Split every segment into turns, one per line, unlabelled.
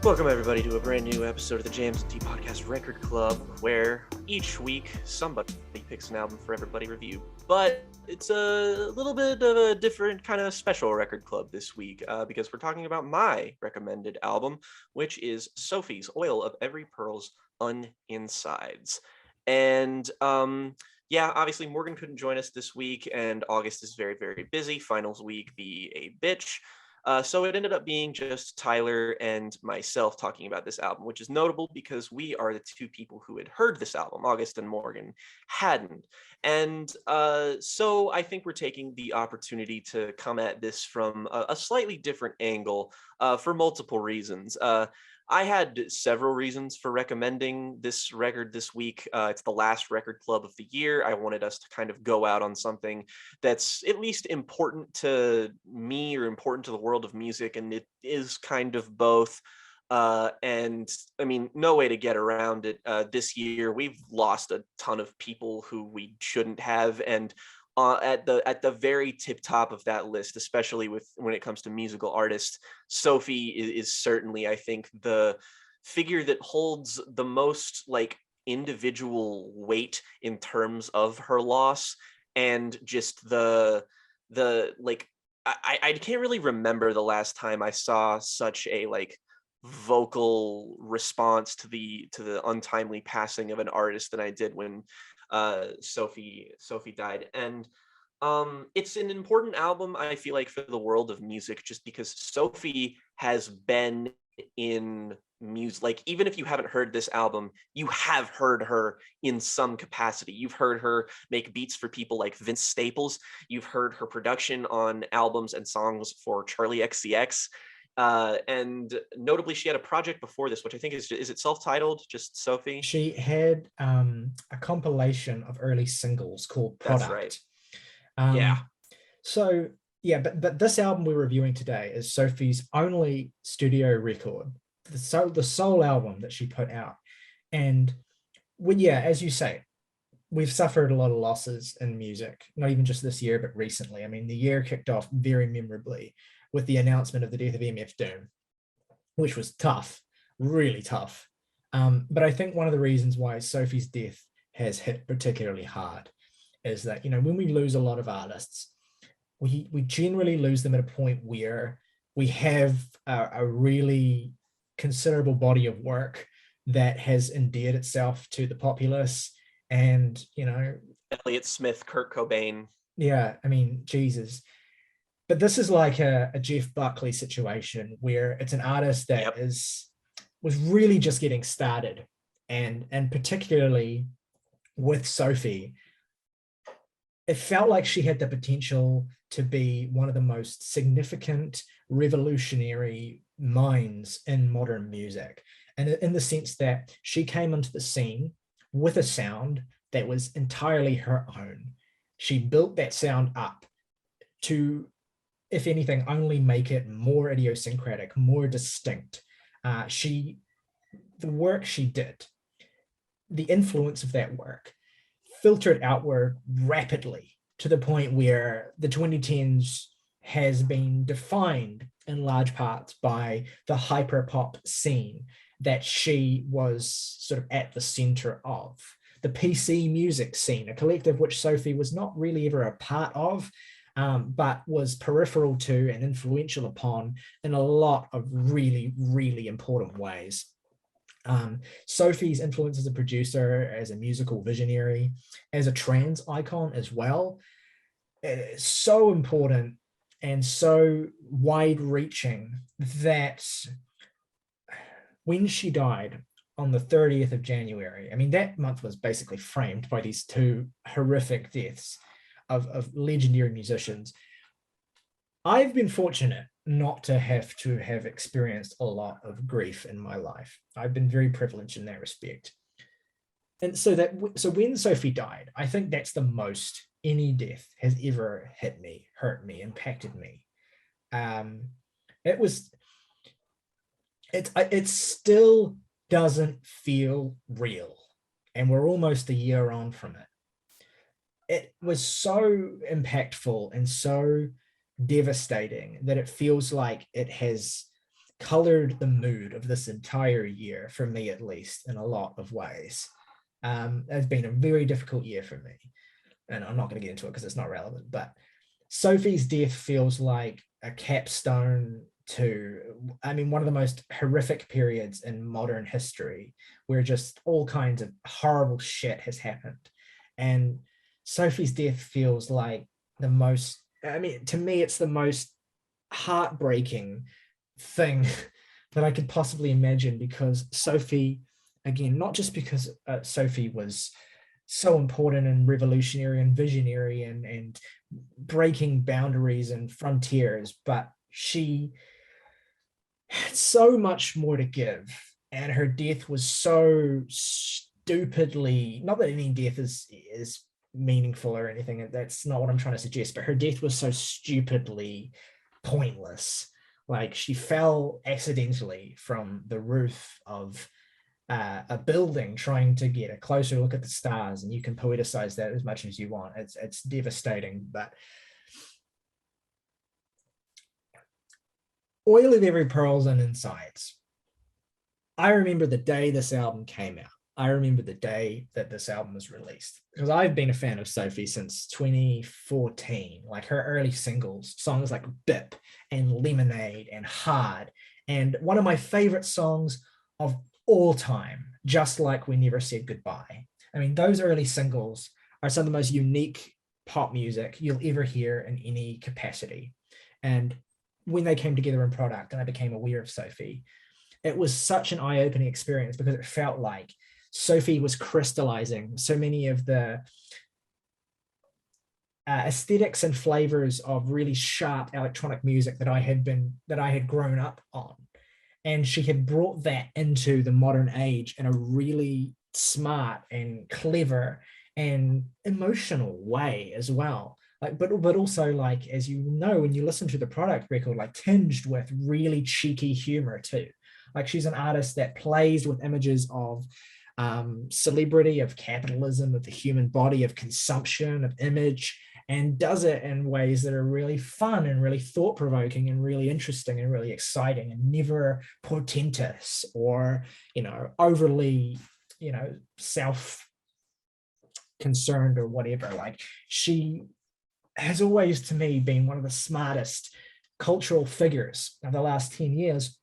Welcome everybody to a brand new episode of the Jams and Tea Podcast Record Club, where each week somebody picks an album for everybody to review. But it's a little bit of a different kind of special record club this week because we're talking about my recommended album, which is Sophie's Oil of Every Pearl's Uninsides. And yeah, obviously Morgan couldn't join us this week, and August is very, very busy. Finals week be a bitch. So it ended up being just Tyler and myself talking about this album, which is notable because we are the two people who had heard this album. August and Morgan hadn't. And so I think we're taking the opportunity to come at this from a slightly different angle for multiple reasons. I had several reasons for recommending this record this week. It's the last record club of the year. I wanted us to kind of go out on something that's at least important to me or important to the world of music, and it is kind of both. And I mean, no way to get around it. This year, we've lost a ton of people who we shouldn't have, and at the very tip top of that list, especially when it comes to musical artists, Sophie is certainly, I think, the figure that holds the most like individual weight in terms of her loss, and just the like I can't really remember the last time I saw such a like vocal response to the untimely passing of an artist than I did when Sophie died. And it's an important album, I feel like, for the world of music, just because Sophie has been in music. Like, even if you haven't heard this album, you have heard her in some capacity. You've heard her make beats for people like Vince Staples. You've heard her production on albums and songs for Charlie XCX. And notably, she had a project before this, which I think is it self-titled, just Sophie?
She had a compilation of early singles called Product.
That's right.
Yeah. So yeah, but this album we're reviewing today is Sophie's only studio record, the sole album that she put out. And as you say, we've suffered a lot of losses in music, not even just this year, but recently. I mean, the year kicked off very memorably with the announcement of the death of MF Doom, which was tough, really tough. But I think one of the reasons why Sophie's death has hit particularly hard is that, when we lose a lot of artists, we generally lose them at a point where we have a really considerable body of work that has endeared itself to the populace. And,
Elliott Smith, Kurt Cobain.
Yeah, I mean, Jesus. But this is like a Jeff Buckley situation where it's an artist that was really just getting started. And particularly with Sophie, it felt like she had the potential to be one of the most significant revolutionary minds in modern music. And in the sense that she came into the scene with a sound that was entirely her own. She built that sound up to, if anything, only make it more idiosyncratic, more distinct. The work she did, the influence of that work filtered outward rapidly to the point where the 2010s has been defined in large parts by the hyperpop scene that she was sort of at the center of. The PC music scene, a collective which Sophie was not really ever a part of, but was peripheral to and influential upon in a lot of really, really important ways. Sophie's influence as a producer, as a musical visionary, as a trans icon as well, is so important and so wide-reaching that when she died on the 30th of January, I mean, that month was basically framed by these two horrific deaths of legendary musicians. I've been fortunate not to have experienced a lot of grief in my life. I've been very privileged in that respect. And so when Sophie died, I think that's the most any death has ever hit me, hurt me, impacted me. It still doesn't feel real, and we're almost a year on from it. It was so impactful and so devastating that it feels like it has colored the mood of this entire year, for me at least, in a lot of ways. It's been a very difficult year for me, and I'm not going to get into it because it's not relevant, but Sophie's death feels like a capstone to, I mean, one of the most horrific periods in modern history, where just all kinds of horrible shit has happened. And Sophie's death feels like the most, I mean, to me, it's the most heartbreaking thing that I could possibly imagine, because Sophie, again, not just because Sophie was so important and revolutionary and visionary and breaking boundaries and frontiers, but she had so much more to give. And her death was so stupidly, not that any death is meaningful or anything, that's not what I'm trying to suggest, but her death was so stupidly pointless. Like, she fell accidentally from the roof of a building trying to get a closer look at the stars, and you can poeticize that as much as you want. It's devastating. But Oil of Every Pearl's and Insides, I remember the day this album came out. I remember the day that this album was released, because I've been a fan of Sophie since 2014. Like, her early singles, songs like Bip and Lemonade and Hard, and one of my favorite songs of all time, Just Like We Never Said Goodbye. I mean, those early singles are some of the most unique pop music you'll ever hear in any capacity. And when they came together in product and I became aware of Sophie, it was such an eye-opening experience, because it felt like Sophie was crystallizing so many of the aesthetics and flavors of really sharp electronic music that I had grown up on. And she had brought that into the modern age in a really smart and clever and emotional way as well. Like, but also, like, as you know, when you listen to the product record, like, tinged with really cheeky humor too. Like, she's an artist that plays with images of celebrity, of capitalism, of the human body, of consumption, of image, and does it in ways that are really fun and really thought-provoking and really interesting and really exciting, and never portentous or, overly, self-concerned or whatever. Like, she has always, to me, been one of the smartest cultural figures of the last 10 years.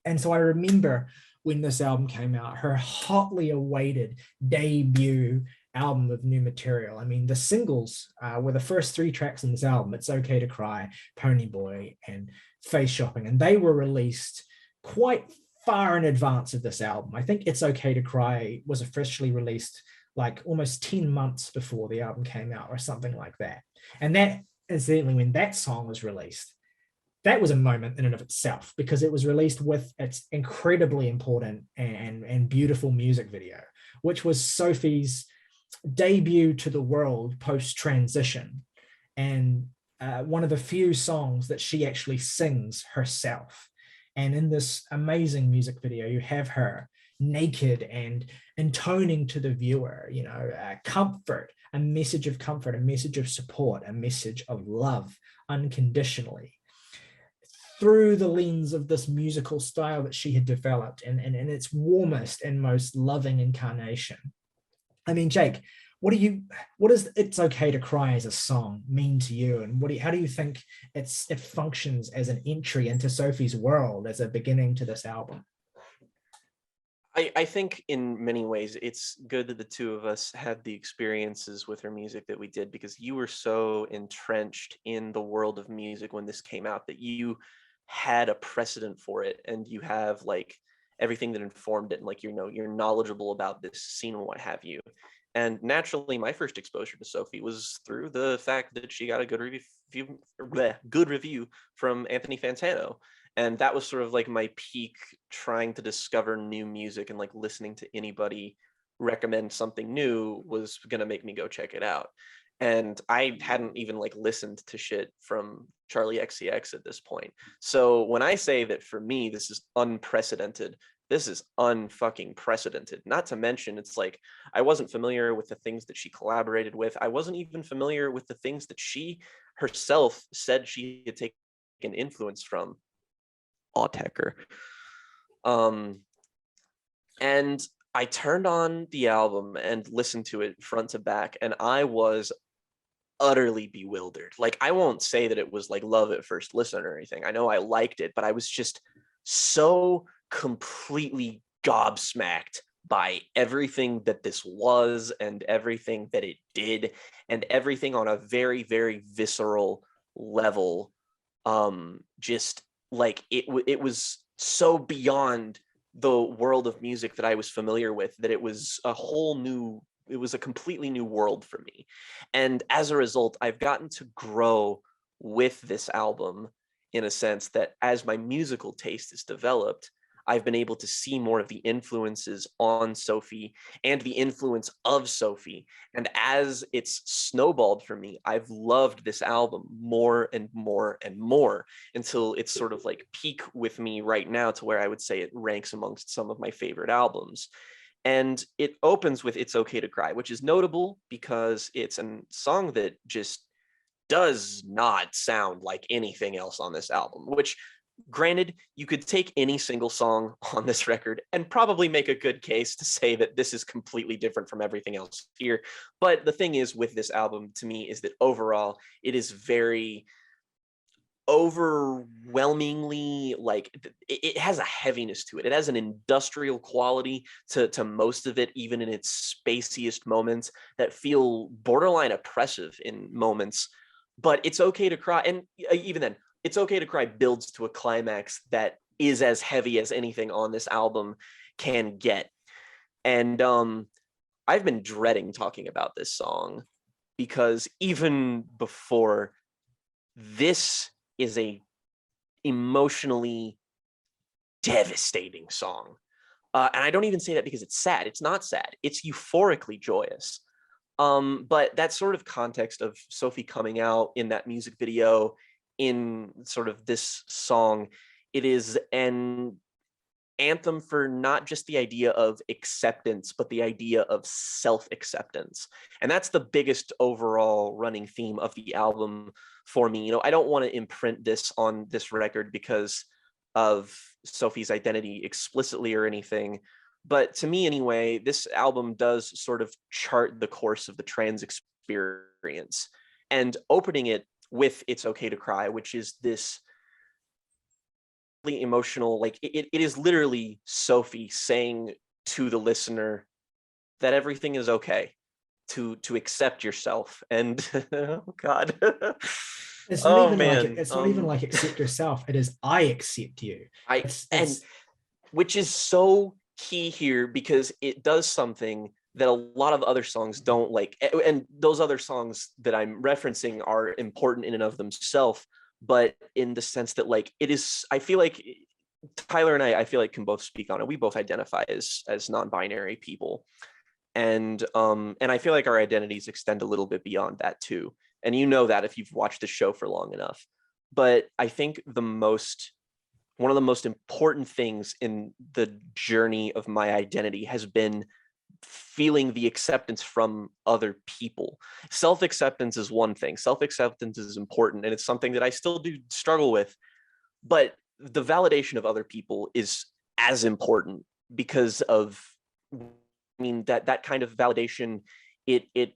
And so I remember when this album came out, her hotly awaited debut album of new material. I mean, the singles were the first 3 tracks in this album: It's Okay to Cry, Ponyboy, and Face Shopping. And they were released quite far in advance of this album. I think It's Okay to Cry was officially released like almost 10 months before the album came out, or something like that. And that, incidentally, when that song was released, that was a moment in and of itself, because it was released with its incredibly important and beautiful music video, which was Sophie's debut to the world post-transition, and one of the few songs that she actually sings herself. And in this amazing music video, you have her naked and intoning to the viewer, comfort, a message of comfort, a message of support, a message of love unconditionally, through the lens of this musical style that she had developed in its warmest and most loving incarnation. I mean, Jake, what does It's Okay to Cry as a song mean to you? And how do you think it functions as an entry into Sophie's world, as a beginning to this album?
I think in many ways it's good that the two of us had the experiences with her music that we did, because you were so entrenched in the world of music when this came out that you had a precedent for it, and you have like everything that informed it, and like, you're knowledgeable about this scene and what have you. And naturally, my first exposure to Sophie was through the fact that she got a good review from Anthony Fantano. And that was sort of like my peak trying to discover new music, and like listening to anybody recommend something new was going to make me go check it out. And I hadn't even like listened to shit from Charlie XCX at this point. So when I say that for me, this is unprecedented, this is unfucking precedented. Not to mention, it's like, I wasn't familiar with the things that she collaborated with. I wasn't even familiar with the things that she herself said she had taken influence from. Autechre. And I turned on the album and listened to it front to back, and I was utterly bewildered. Like, I won't say that it was like love at first listen or anything. I know I liked it, but I was just so completely gobsmacked by everything that this was and everything that it did and everything on a very, very visceral level. Just like it was so beyond the world of music that I was familiar with that it was a completely new world for me. And as a result, I've gotten to grow with this album in a sense that as my musical taste is developed, I've been able to see more of the influences on Sophie and the influence of Sophie. And as it's snowballed for me, I've loved this album more and more and more until it's sort of like peak with me right now to where I would say it ranks amongst some of my favorite albums. And it opens with It's Okay to Cry, which is notable because it's a song that just does not sound like anything else on this album, which granted, you could take any single song on this record and probably make a good case to say that this is completely different from everything else here. But the thing is with this album to me is that overall it is very overwhelmingly like it has a heaviness to it. It has an industrial quality to most of it, even in its spaciest moments that feel borderline oppressive in moments. But It's Okay to Cry, and even then, It's Okay to Cry builds to a climax that is as heavy as anything on this album can get. And I've been dreading talking about this song because even before, this is a emotionally devastating song. And I don't even say that because it's sad. It's not sad. It's euphorically joyous. But that sort of context of Sophie coming out in that music video, in sort of this song, it is an anthem for not just the idea of acceptance, but the idea of self-acceptance. And that's the biggest overall running theme of the album for me. You know, I don't want to imprint this on this record because of Sophie's identity explicitly or anything. But to me, anyway, this album does sort of chart the course of the trans experience. And opening it with It's Okay to Cry, which is this emotional, like it is literally Sophie saying to the listener that everything is okay, to accept yourself. And oh god.
It's not
Oh
even like
man.
it's not even like accept yourself. It is I accept you.
I and
It's
which is so key here because it does something that a lot of other songs don't like. And those other songs that I'm referencing are important in and of themselves, but in the sense that like it is, I feel like Tyler and I feel like can both speak on it. We both identify as non-binary people. And I feel like our identities extend a little bit beyond that too. And you know that if you've watched the show for long enough. But I think one of the most important things in the journey of my identity has been feeling the acceptance from other people. Self-acceptance is one thing. Self-acceptance is important, and it's something that I still do struggle with. But the validation of other people is as important because of, I mean, that kind of validation, it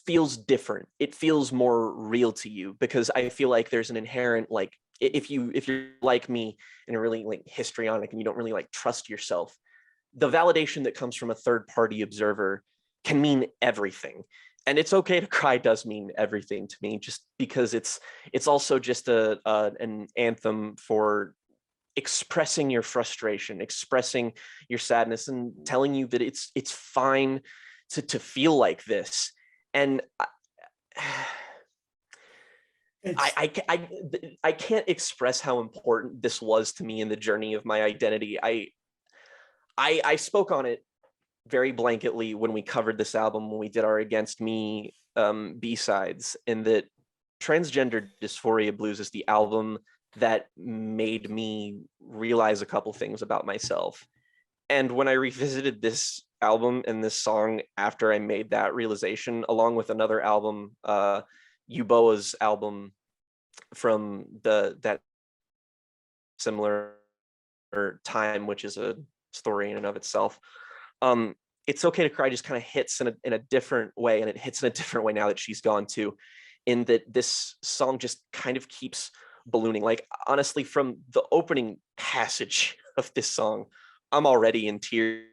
feels different. It feels more real to you because I feel like there's an inherent, like, if you're like me and you're really like histrionic and you don't really like trust yourself, the validation that comes from a third party observer can mean everything. And It's Okay to Cry does mean everything to me, just because it's also just an anthem for expressing your frustration, expressing your sadness, and telling you that it's fine to feel like this. And
it's
I can't express how important this was to me in the journey of my identity. I spoke on it very blanketly when we covered this album, when we did our Against Me B-sides, in that Transgender Dysphoria Blues is the album that made me realize a couple things about myself. And when I revisited this album and this song after I made that realization, along with another album, Uboa's album from that similar time, which is a story in and of itself. It's Okay to Cry just kind of hits in a different way, and it hits in a different way now that she's gone too, in that this song just kind of keeps ballooning. Like, honestly, from the opening passage of this song, I'm already in tears.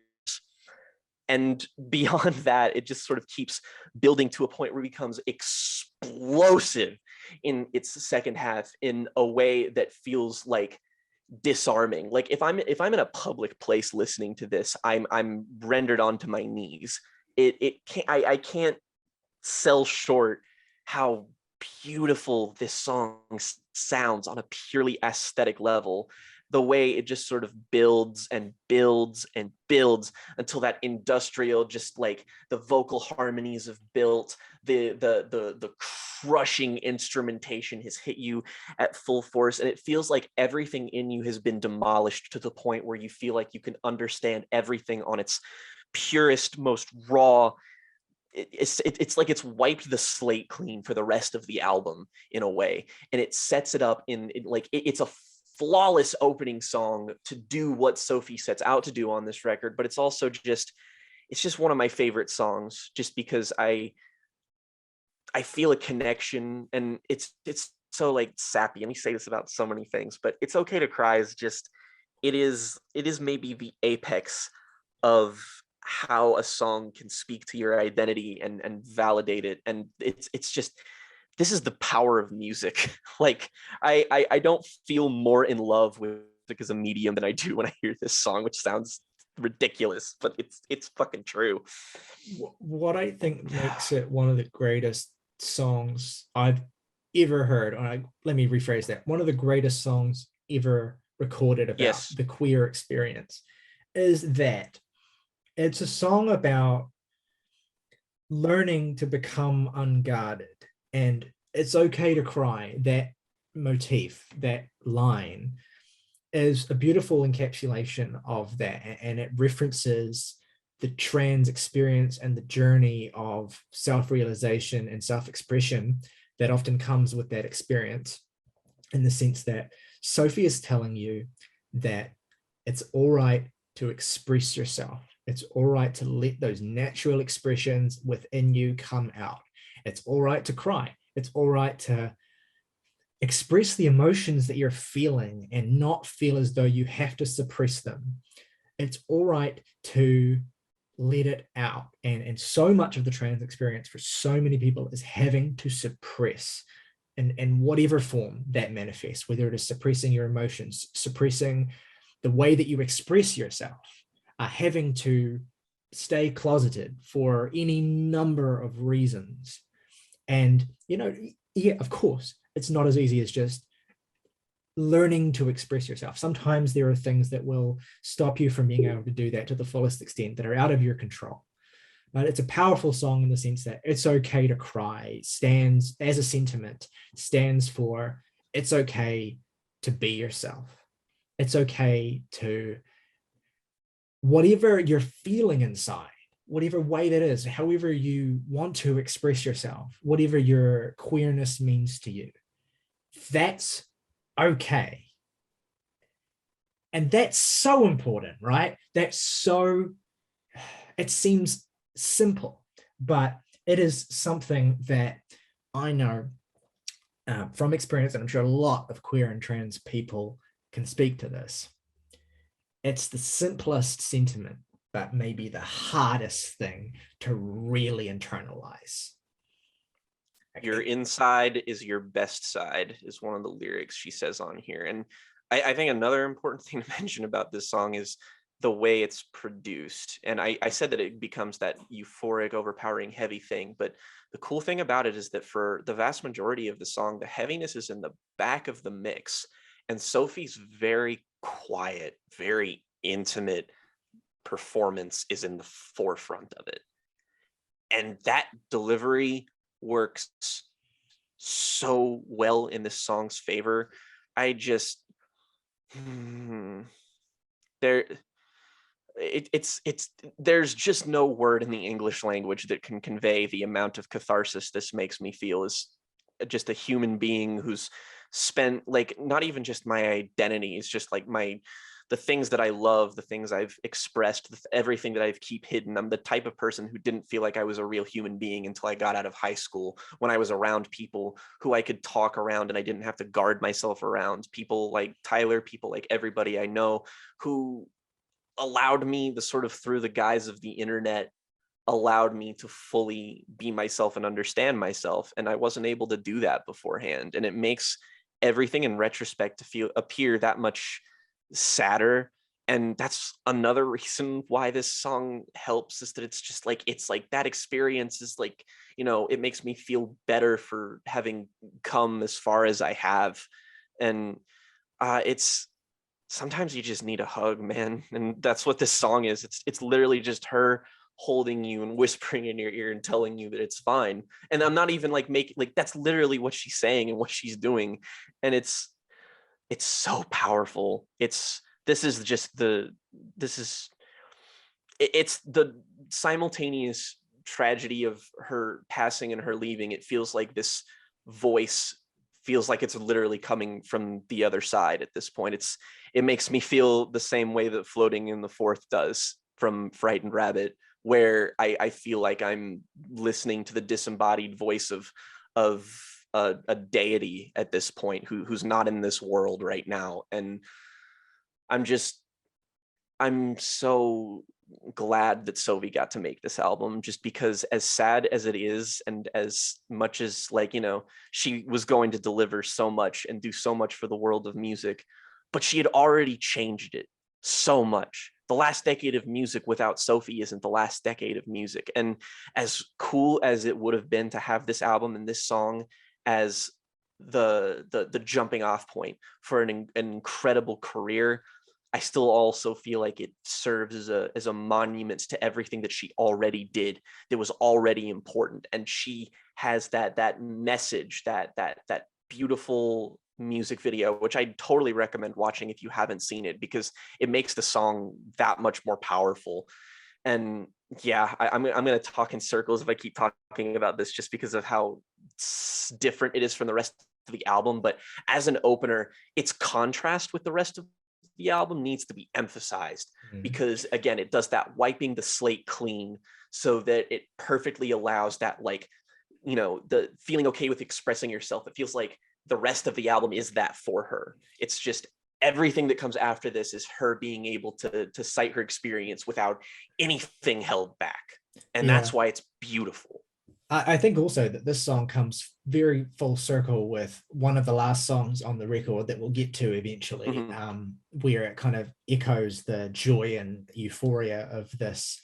And beyond that, it just sort of keeps building to a point where it becomes explosive in its second half in a way that feels like disarming. Like, if I'm in a public place listening to this, I'm rendered onto my knees. It can't, I can't sell short how beautiful this song sounds on a purely aesthetic level. The way it just sort of builds and builds and builds until that industrial, just like the vocal harmonies have built, the crushing instrumentation has hit you at full force, and it feels like everything in you has been demolished to the point where you feel like you can understand everything on its purest, most raw. It's like it's wiped the slate clean for the rest of the album in a way, and it sets it up it's a flawless opening song to do what Sophie sets out to do on this record. But it's also just, it's just one of my favorite songs, just because I feel a connection, and it's so like sappy. And we say this about so many things, but It's Okay to Cry is just, it is maybe the apex of how a song can speak to your identity and validate it. And it's just, this is the power of music. Like, I don't feel more in love with music as a medium than I do when I hear this song, which sounds ridiculous, but it's fucking true.
What I think makes it one of the greatest songs I've ever heard, let me rephrase that, one of the greatest songs ever recorded about
Yes.
the queer experience, is that it's a song about learning to become unguarded. And it's okay to cry. That motif, that line, is a beautiful encapsulation of that. And it references the trans experience and the journey of self-realization and self-expression that often comes with that experience, in the sense that Sophie is telling you that it's all right to express yourself. It's all right to let those natural expressions within you come out. It's all right to cry. It's all right to express the emotions that you're feeling and not feel as though you have to suppress them. It's all right to let it out. And so much of the trans experience for so many people is having to suppress in whatever form that manifests, whether it is suppressing your emotions, suppressing the way that you express yourself, having to stay closeted for any number of reasons. And, yeah, of course, it's not as easy as just learning to express yourself. Sometimes there are things that will stop you from being able to do that to the fullest extent, that are out of your control. But it's a powerful song in the sense that It's Okay to Cry stands as a sentiment, stands for it's okay to be yourself. It's okay to, whatever you're feeling inside, whatever way that is, however you want to express yourself, whatever your queerness means to you, that's okay. And that's so important, right? That's so, it seems simple, but it is something that I know from experience, and I'm sure a lot of queer and trans people can speak to this. It's the simplest sentiment, but maybe the hardest thing to really internalize.
Your inside is your best side is one of the lyrics she says on here. And I think another important thing to mention about this song is the way it's produced. And I said that it becomes that euphoric, overpowering, heavy thing. But the cool thing about it is that for the vast majority of the song, the heaviness is in the back of the mix. And Sophie's very quiet, very intimate performance is in the forefront of it. And that delivery works so well in this song's favor. I just there's just no word in the English language that can convey the amount of catharsis this makes me feel as just a human being who's spent like not even just my identity, it's just like the things that I love, the things I've expressed, everything that I've keep hidden. I'm the type of person who didn't feel like I was a real human being until I got out of high school, when I was around people who I could talk around and I didn't have to guard myself around. People like Tyler, people like everybody I know who allowed me, the sort of through the guise of the internet, allowed me to fully be myself and understand myself. And I wasn't able to do that beforehand. And it makes everything in retrospect to appear that much sadder. And that's another reason why this song helps, is that it's like that experience is like, it makes me feel better for having come as far as I have. And it's sometimes you just need a hug, man. And that's what this song is. It's literally just her holding you and whispering in your ear and telling you that it's fine. And I'm not even like that's literally what she's saying and what she's doing. And it's so powerful. It's the simultaneous tragedy of her passing and her leaving. It feels like this voice feels like it's literally coming from the other side at this point. It makes me feel the same way that Floating in the Fourth does from Frightened Rabbit, where I feel like I'm listening to the disembodied voice of a deity at this point who's not in this world right now. And I'm so glad that Sophie got to make this album, just because as sad as it is, and as much as she was going to deliver so much and do so much for the world of music, but she had already changed it so much. The last decade of music without Sophie isn't the last decade of music. And as cool as it would have been to have this album and this song as the jumping off point for an incredible career, I still also feel like it serves as a monument to everything that she already did that was already important. And she has that message, that beautiful music video, which I totally recommend watching if you haven't seen it, because it makes the song that much more powerful. And yeah, I'm going to talk in circles if I keep talking about this, just because of how different it is from the rest of the album. But as an opener, its contrast with the rest of the album needs to be emphasized, because again, it does that wiping the slate clean so that it perfectly allows that, the feeling okay with expressing yourself. It feels like the rest of the album is that for her. It's just everything that comes after this is her being able to cite her experience without anything held back. And that's why it's beautiful.
I think also that this song comes very full circle with one of the last songs on the record that we'll get to eventually, where it kind of echoes the joy and euphoria of this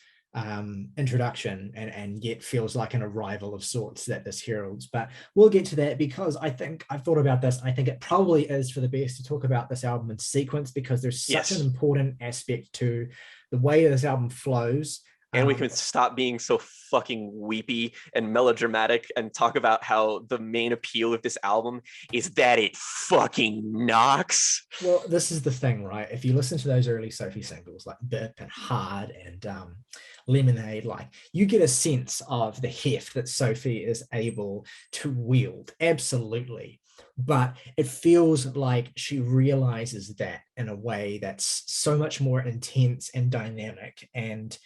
introduction, and yet feels like an arrival of sorts that this heralds. But we'll get to that, because I think I've thought about this. I think it probably is for the best to talk about this album in sequence, because there's such an important aspect to the way this album flows.
And we can stop being so fucking weepy and melodramatic and talk about how the main appeal of this album is that it fucking knocks.
Well, this is the thing, right? If you listen to those early Sophie singles like Bip and Hard and Lemonade, like, you get a sense of the heft that Sophie is able to wield. Absolutely. But it feels like she realizes that in a way that's so much more intense and dynamic and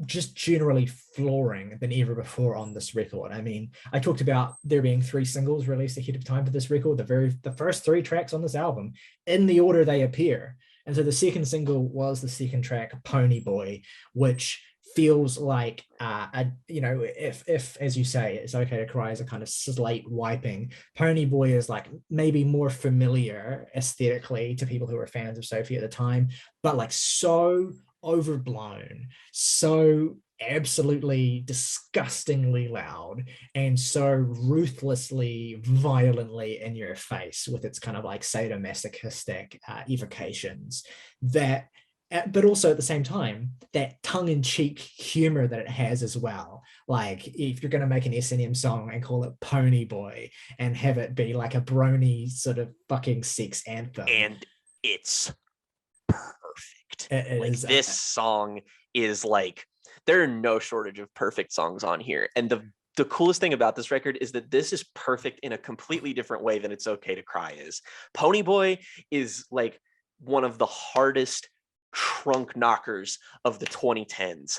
just generally flooring than ever before on this record. I mean, I talked about there being 3 singles released ahead of time for this record. The first 3 tracks on this album, in the order they appear. And so the second single was the second track, Ponyboy, which feels like if as you say, It's Okay to Cry is a kind of slate wiping, Ponyboy is like maybe more familiar aesthetically to people who were fans of Sophie at the time, but like so overblown, so absolutely disgustingly loud, and so ruthlessly violently in your face with its kind of like sadomasochistic evocations, that but also at the same time that tongue-in-cheek humor that it has as well. Like, if you're going to make an S&M song and call it Ponyboy and have it be like a brony sort of fucking sex anthem,
and it's perfect. This song is like, there are no shortage of perfect songs on here, and the the coolest thing about this record is that this is perfect in a completely different way than It's Okay to Cry is. Ponyboy is like one of the hardest trunk knockers of the 2010s.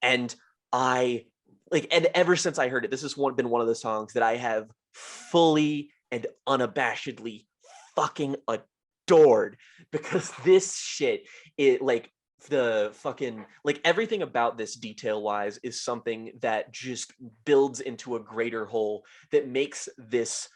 And and ever since I heard it, this has been one of the songs that I have fully and unabashedly fucking adored, because this shit, it like the fucking like everything about this detail wise is something that just builds into a greater whole that makes this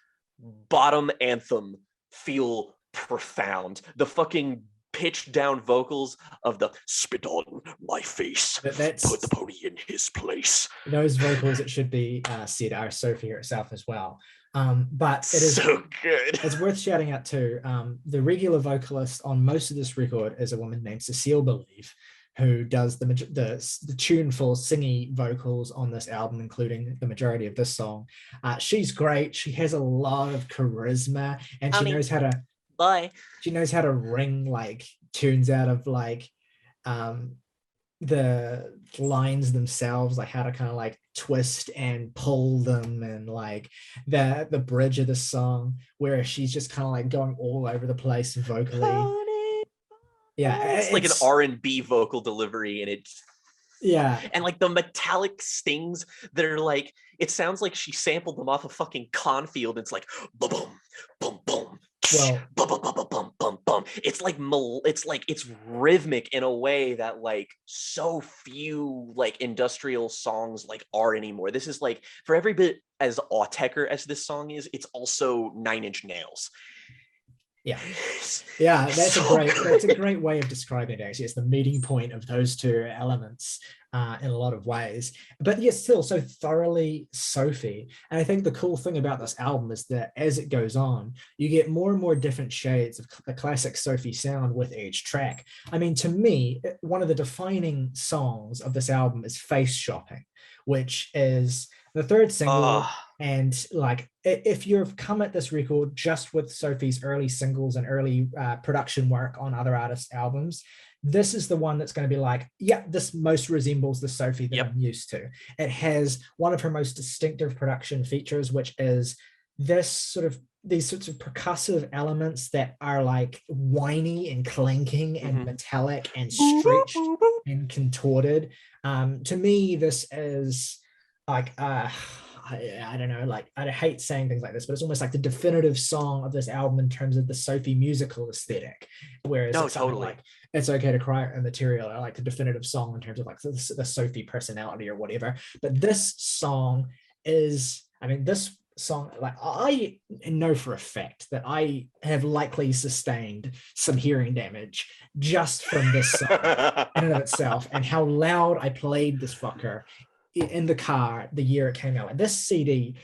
bottom anthem feel profound. The fucking pitched down vocals of the "spit on my face, put the pony in his place."
Those vocals, it should be said, are Sophie herself as well. But it is
so good.
It's worth shouting out too. The regular vocalist on most of this record is a woman named Cecile Believe, who does the tuneful singy vocals on this album, including the majority of this song. She's great. She has a lot of charisma, and she knows how to. She knows how to ring like tunes out of like the lines themselves, like how to kind of like twist and pull them, and like the bridge of the song where she's just kind of like going all over the place vocally. Yeah,
it's like an R&B vocal delivery, and it's and like the metallic stings that are like, it sounds like she sampled them off a fucking cornfield. It's like boom boom boom. Well, bum, bum, bum, bum, bum, bum. It's like it's rhythmic in a way that like so few like industrial songs like are anymore. This is like, for every bit as autechre as this song is, it's also Nine Inch Nails.
That's a great way of describing it. Actually, it's the meeting point of those two elements in a lot of ways, but yet still so thoroughly Sophie. And I think the cool thing about this album is that as it goes on, you get more and more different shades of the classic Sophie sound with each track. I mean, to me, one of the defining songs of this album is Face Shopping, which is the third single. And like, if you've come at this record just with Sophie's early singles and early production work on other artists' albums, this is the one that's going to be like, yeah, this most resembles the Sophie that I'm used to. It has one of her most distinctive production features, which is these sorts of percussive elements that are like whiny and clanking and metallic and stretched and contorted. To me, this is like I don't know, like I hate saying things like this, but it's almost like the definitive song of this album in terms of the Sophie musical aesthetic. Whereas like It's Okay to Cry and Material are like the definitive song in terms of like the Sophie personality or whatever. But this song is, I mean, this song, like I know for a fact that I have likely sustained some hearing damage just from this song in and of itself, and how loud I played this fucker in the car the year it came out. Like this CD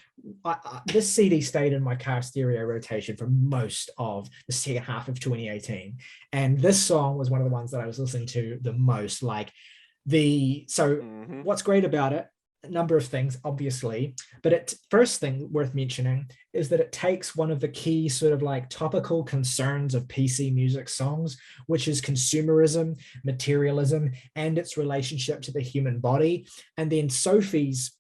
stayed in my car stereo rotation for most of the second half of 2018, and this song was one of the ones that I was listening to the most. Like what's great about it, a number of things obviously, but first thing worth mentioning is that it takes one of the key sort of like topical concerns of PC music songs, which is consumerism, materialism, and its relationship to the human body, and then Sophie's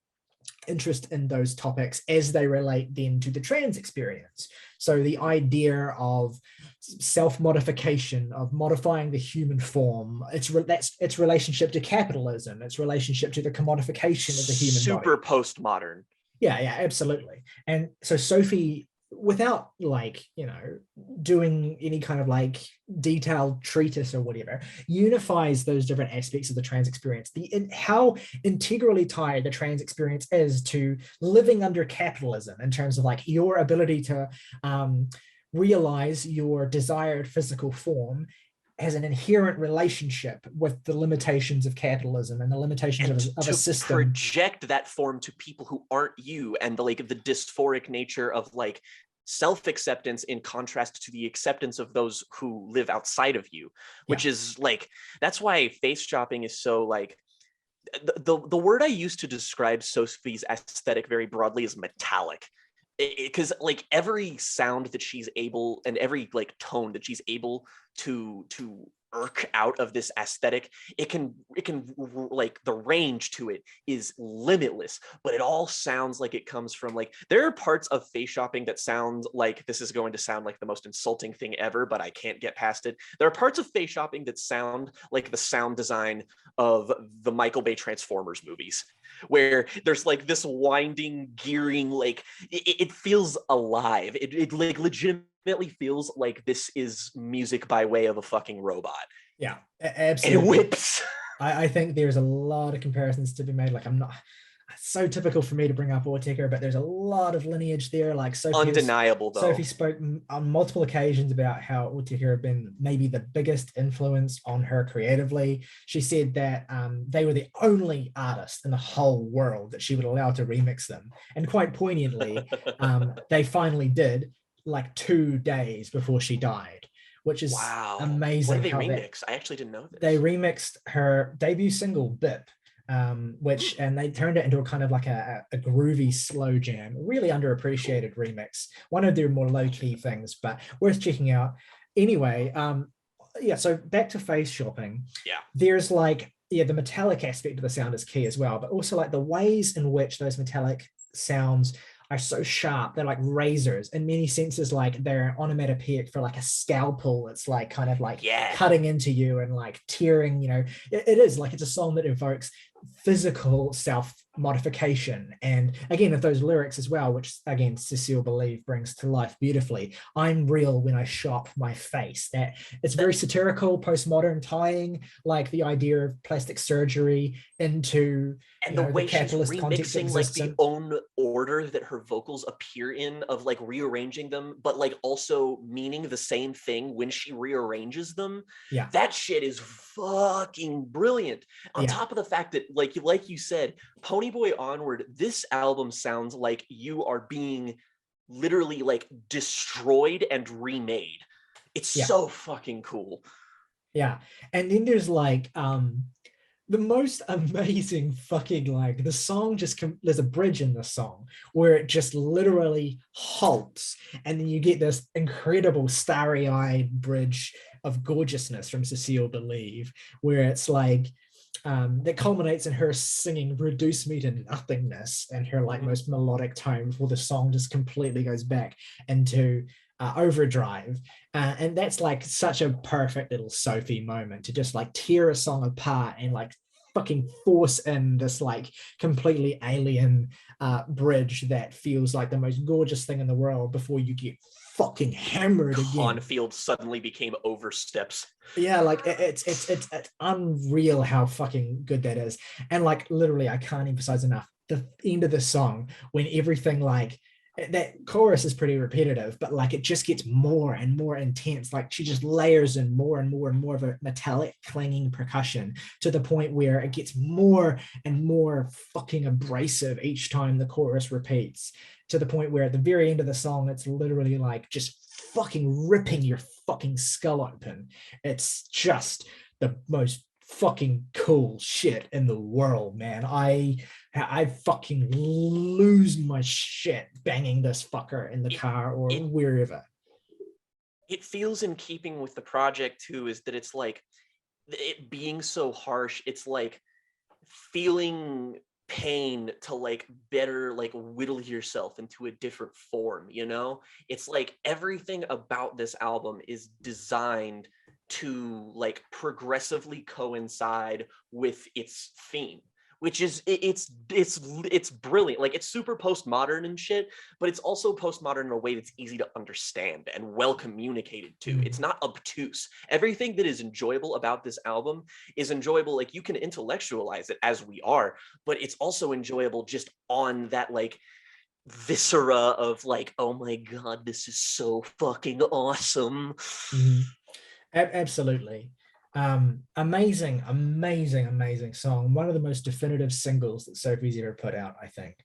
interest in those topics as they relate then to the trans experience. So the idea of self-modification, of modifying the human form, its relationship to capitalism, its relationship to the commodification of the human body.
Super postmodern.
Yeah, absolutely. And so Sophie, without like, doing any kind of like detailed treatise or whatever, unifies those different aspects of the trans experience, how integrally tied the trans experience is to living under capitalism in terms of like your ability to realize your desired physical form has an inherent relationship with the limitations of capitalism and the limitations of a system.
Project that form to people who aren't you, and the dysphoric nature of like self-acceptance in contrast to the acceptance of those who live outside of you, which is like, that's why face shopping is so like, the word I used to describe Sophie's aesthetic very broadly is metallic. Because like every sound that she's able, and every like tone that she's able to irk out of this aesthetic. It can like, the range to it is limitless, but it all sounds like it comes from, like, there are parts of Face Shopping that sound like this is going to sound like the most insulting thing ever, but I can't get past it. There are parts of Face Shopping that sound like the sound design of the Michael Bay Transformers movies, where there's like this winding, gearing, like it feels alive. It like legitimately feels like this is music by way of a fucking robot.
Yeah,
And
absolutely.
it whips.
I think there's a lot of comparisons to be made. Like, I'm not, it's so typical for me to bring up Ortega, but there's a lot of lineage there. Like,
Undeniable, though.
Sophie spoke on multiple occasions about how Ortega had been maybe the biggest influence on her creatively. She said that they were the only artist in the whole world that she would allow to remix them. And quite poignantly, they finally did, like 2 days before she died, which is amazing.
What did they remix? I actually didn't know this.
They remixed her debut single Bip, which, and they turned it into a kind of like a groovy slow jam, really underappreciated remix. One of their more low-key things, but worth checking out. Anyway, yeah, so back to Face Shopping.
Yeah.
There's like, yeah, the metallic aspect of the sound is key as well, but also like the ways in which those metallic sounds are so sharp. They're like razors in many senses, like they're onomatopoeic for like a scalpel. It's like kind of like cutting into you and like tearing, you know, it is like, it's a song that evokes physical self-modification. And again, of those lyrics as well, which again, Cecile Believe brings to life beautifully. I'm real when I shop my face. That it's very satirical, postmodern, tying like the idea of plastic surgery into,
and the way she's remixing like the own order that her vocals appear in, of like rearranging them, but like also meaning the same thing when she rearranges them.
Yeah,
that shit is fucking brilliant. On top of the fact that, like you said, Ponyboy onward, this album sounds like you are being literally like destroyed and remade. It's so fucking cool.
Yeah, and then there's like the most amazing fucking, like, the song just there's a bridge in the song where it just literally halts, and then you get this incredible starry-eyed bridge of gorgeousness from Cecile Believe, where it's like that culminates in her singing "Reduce Me to Nothingness" and her like most melodic tone before the song just completely goes back into overdrive. And that's like such a perfect little Sophie moment to just like tear a song apart and like fucking force in this like completely alien bridge that feels like the most gorgeous thing in the world before you get fucking hammered again.
Cornfield suddenly became oversteps.
Yeah, like it's unreal how fucking good that is. And like literally, I can't emphasize enough the end of the song when everything, like, that chorus is pretty repetitive, but like it just gets more and more intense. Like she just layers in more and more and more of a metallic clanging percussion to the point where it gets more and more fucking abrasive each time the chorus repeats, to the point where at the very end of the song, it's literally like just fucking ripping your fucking skull open. It's just the most fucking cool shit in the world, man. I fucking lose my shit banging this fucker in the car or wherever.
It feels in keeping with the project too, is that it's like, it being so harsh, it's like feeling pain to like better like whittle yourself into a different form, you know? It's like everything about this album is designed to like progressively coincide with its theme, which is it's brilliant. Like it's super postmodern and shit, but it's also postmodern in a way that's easy to understand and well communicated to. It's not obtuse. Everything that is enjoyable about this album is enjoyable. Like you can intellectualize it as we are, but it's also enjoyable just on that like viscera of like, oh my god, this is so fucking awesome.
Absolutely. Amazing song. One of the most definitive singles that Sophie's ever put out, I think.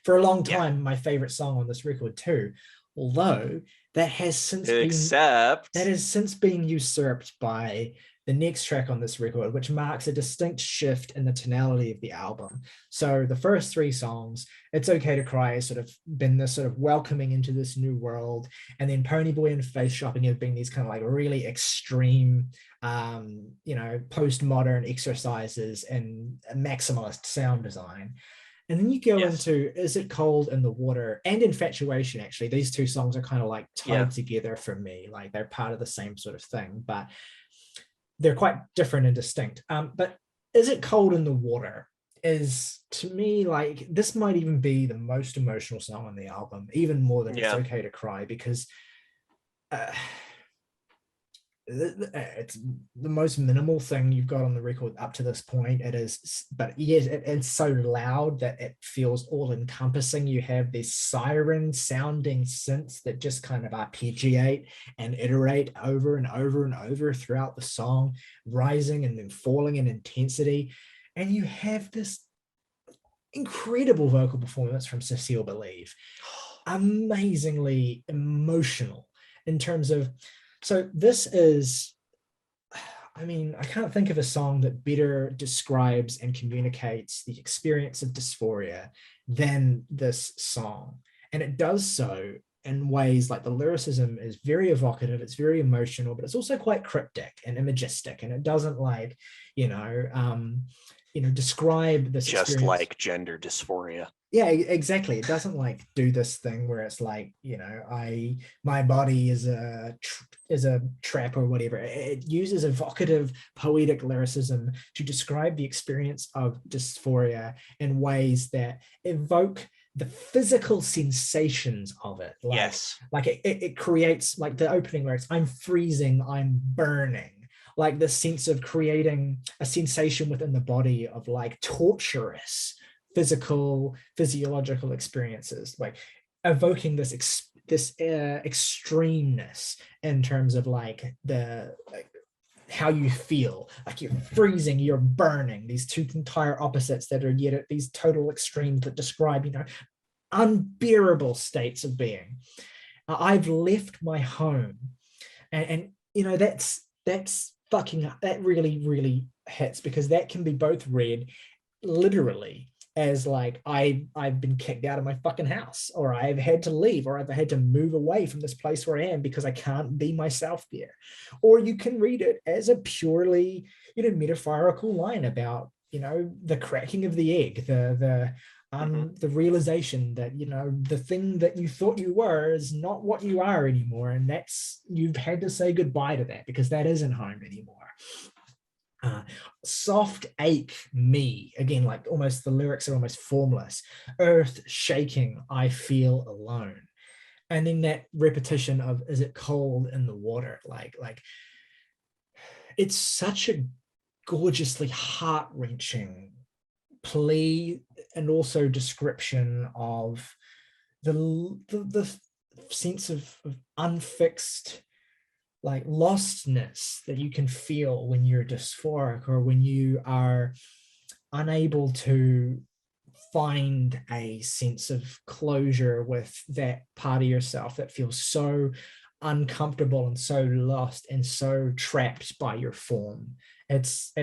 For a long time, my favorite song on this record too although that has since been
Except,
that has since been usurped by the next track on this record, which marks a distinct shift in the tonality of the album. So the first three songs, It's Okay to Cry, has sort of been this sort of welcoming into this new world. And then Ponyboy and Face Shopping have been these kind of like really extreme, postmodern exercises in maximalist sound design. And then you go
yes.
into Is It Cold in the Water and Infatuation, actually. These two songs are kind of like
Yeah.
tied together for me. Like they're part of the same sort of thing, but they're quite different and distinct. But Is It Cold in the Water is, to me, like this might even be the most emotional song on the album, even more than It's
Yeah.
Okay to Cry, because it's the most minimal thing you've got on the record up to this point. It is, but yes, it's so loud that it feels all encompassing. You have these siren sounding synths that just kind of arpeggiate and iterate over and over and over throughout the song, rising and then falling in intensity. And you have this incredible vocal performance from Cecile Believe, amazingly emotional in terms of, so this is, I mean, I can't think of a song that better describes and communicates the experience of dysphoria than this song. And it does so in ways like the lyricism is very evocative, it's very emotional, but it's also quite cryptic and imagistic. And it doesn't like, describe this
Just
experience.
like gender dysphoria.
Yeah, exactly. It doesn't like do this thing where it's like, my body is a trap or whatever. It uses evocative poetic lyricism to describe the experience of dysphoria in ways that evoke the physical sensations of it.
Yes.
Like it creates, like the opening lyrics, I'm freezing, I'm burning, like the sense of creating a sensation within the body of like torturous physiological experiences, like evoking this extremeness in terms of like how you feel, like you're freezing, you're burning, these two entire opposites that are yet at these total extremes that describe, unbearable states of being. I've left my home, and that's fucking, that really, really hits, because that can be both read literally as like I've been kicked out of my fucking house, or I've had to leave, or I've had to move away from this place where I am because I can't be myself there. Or you can read it as a purely, metaphorical line about, the cracking of the egg, the realization that, the thing that you thought you were is not what you are anymore. And you've had to say goodbye to that, because that isn't home anymore. Soft ache me, again, like almost the lyrics are almost formless. Earth shaking, I feel alone. And then that repetition of Is it cold in the water, like it's such a gorgeously heart-wrenching plea and also description of the sense of unfixed, like lostness that you can feel when you're dysphoric, or when you are unable to find a sense of closure with that part of yourself that feels so uncomfortable and so lost and so trapped by your form. It's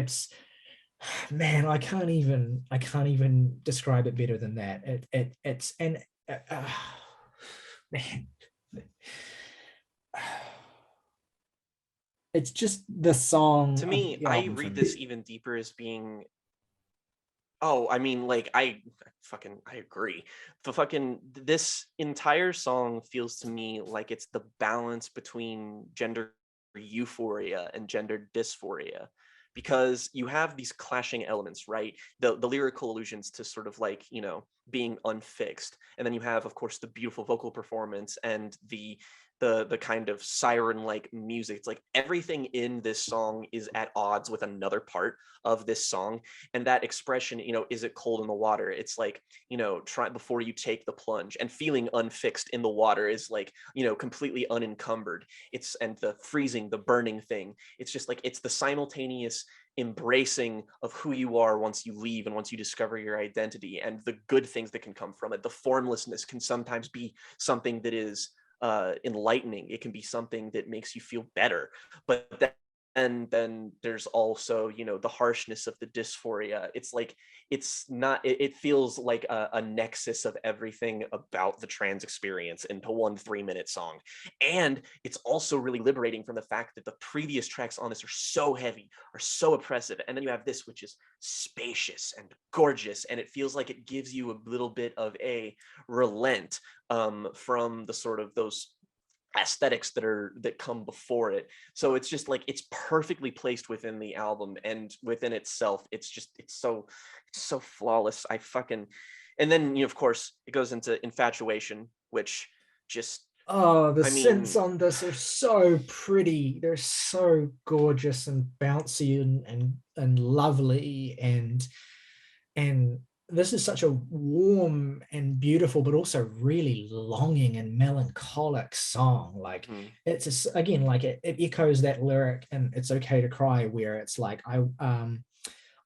man, I can't even describe it better than that. It's and man, it's just the song
To
of
me,
the
I
album for
read
me.
this even deeper as being, oh, I mean, like I agree. This entire song feels to me like it's the balance between gender euphoria and gender dysphoria, because you have these clashing elements, right? The lyrical allusions to sort of like, being unfixed, and then you have, of course, the beautiful vocal performance and the kind of siren like music. It's like everything in this song is at odds with another part of this song. And that expression, is it cold in the water, it's like, try before you take the plunge, and feeling unfixed in the water is like, completely unencumbered. And the freezing, the burning thing, it's just like, it's the simultaneous embracing of who you are once you leave and once you discover your identity, and the good things that can come from it. The formlessness can sometimes be something that is enlightening. It can be something that makes you feel better. But and then there's also, you know, the harshness of the dysphoria. It's like, it's not, it feels like a nexus of everything about the trans experience into one 3-minute song. And it's also really liberating from the fact that the previous tracks on this are so heavy, are so oppressive. And then you have this, which is spacious and gorgeous. And it feels like it gives you a little bit of a relent from the sort of those aesthetics that come before it. So it's just like, it's perfectly placed within the album, and within itself it's just, it's so flawless. I fucking, and then, you know, of course it goes into Infatuation, which just,
Oh, the
I mean,
synths on this are so pretty. They're so gorgeous and bouncy and lovely, and this is such a warm and beautiful, but also really longing and melancholic song. Like, it's again, like it echoes that lyric and It's Okay to Cry, where it's like, I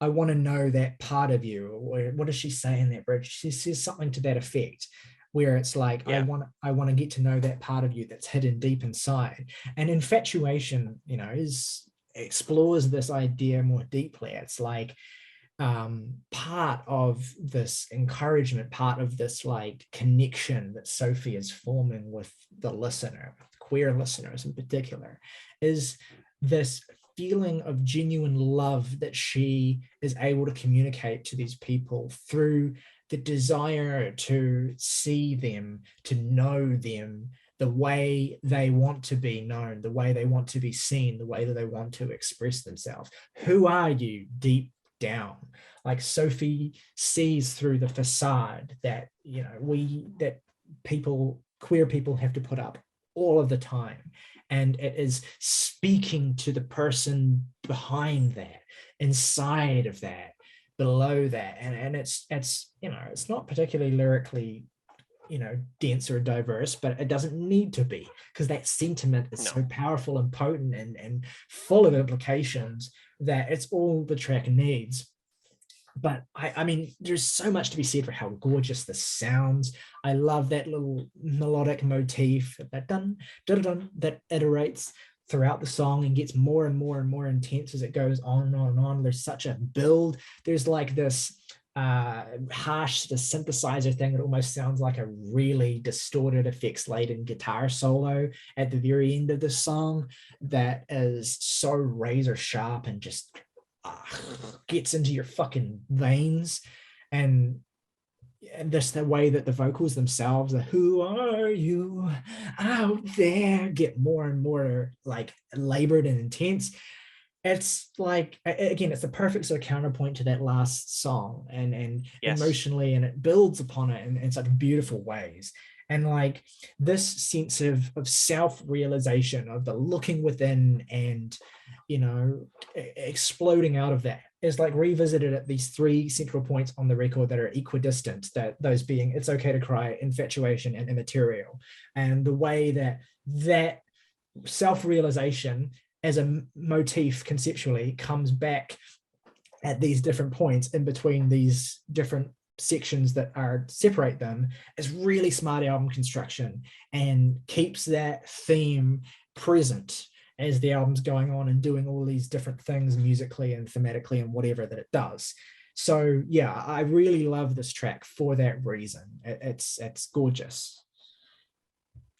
want to know that part of you. Or what does she say in that bridge? She says something to that effect, where it's like,
yeah,
I want to get to know that part of you that's hidden deep inside. And Infatuation, you know, is explores this idea more deeply. It's like, part of this encouragement, part of this like connection that Sophie is forming with the listener, queer listeners in particular, is this feeling of genuine love that she is able to communicate to these people through the desire to see them, to know them the way they want to be known, the way they want to be seen, the way that they want to express themselves. Who are you deep down? Like, Sophie sees through the facade that, you know, that people, queer people, have to put up all of the time, and it is speaking to the person behind that, inside of that, below that. And it's you know, it's not particularly lyrically, you know, dense or diverse, but it doesn't need to be, because that sentiment is
no,
so powerful and potent and full of implications that it's all the track needs. But I mean, there's so much to be said for how gorgeous this sounds. I love that little melodic motif, that dun dun dun, that iterates throughout the song and gets more and more and more intense as it goes on and on and on. There's such a build. There's like this harsh, the synthesizer thing that almost sounds like a really distorted, effects laden guitar solo at the very end of the song that is so razor sharp and just gets into your fucking veins. And just the way that the vocals themselves, the "who are you out there," get more and more like labored and intense. It's like, again, it's the perfect sort of counterpoint to that last song, and
yes,
emotionally, and it builds upon it in such beautiful ways. And like, this sense of self-realization, of the looking within, and, you know, exploding out of that, is like revisited at these three central points on the record that are equidistant, that those being It's Okay to Cry, Infatuation, and Immaterial. And the way that that self-realization as a motif conceptually comes back at these different points in between these different sections that are separate them is really smart album construction, and keeps that theme present as the album's going on and doing all these different things musically and thematically and whatever that it does. So yeah, I really love this track for that reason. It's gorgeous.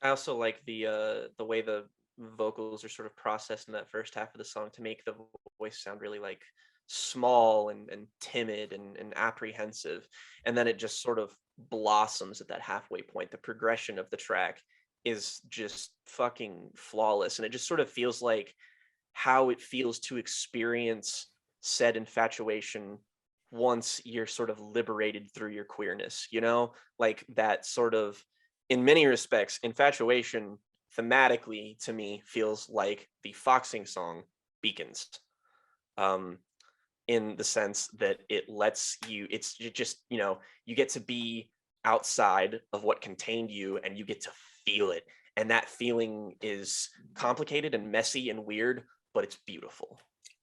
I also like the way the vocals are sort of processed in that first half of the song to make the voice sound really like small and timid and apprehensive, and then it just sort of blossoms at that halfway point. The progression of the track is just fucking flawless, and it just sort of feels like how it feels to experience said infatuation once you're sort of liberated through your queerness, you know, like that sort of, in many respects, Infatuation thematically to me feels like the Foxing song Beacons, um, in the sense that it lets you, it's just, you know, you get to be outside of what contained you and you get to feel it. And that feeling is complicated and messy and weird, but it's beautiful.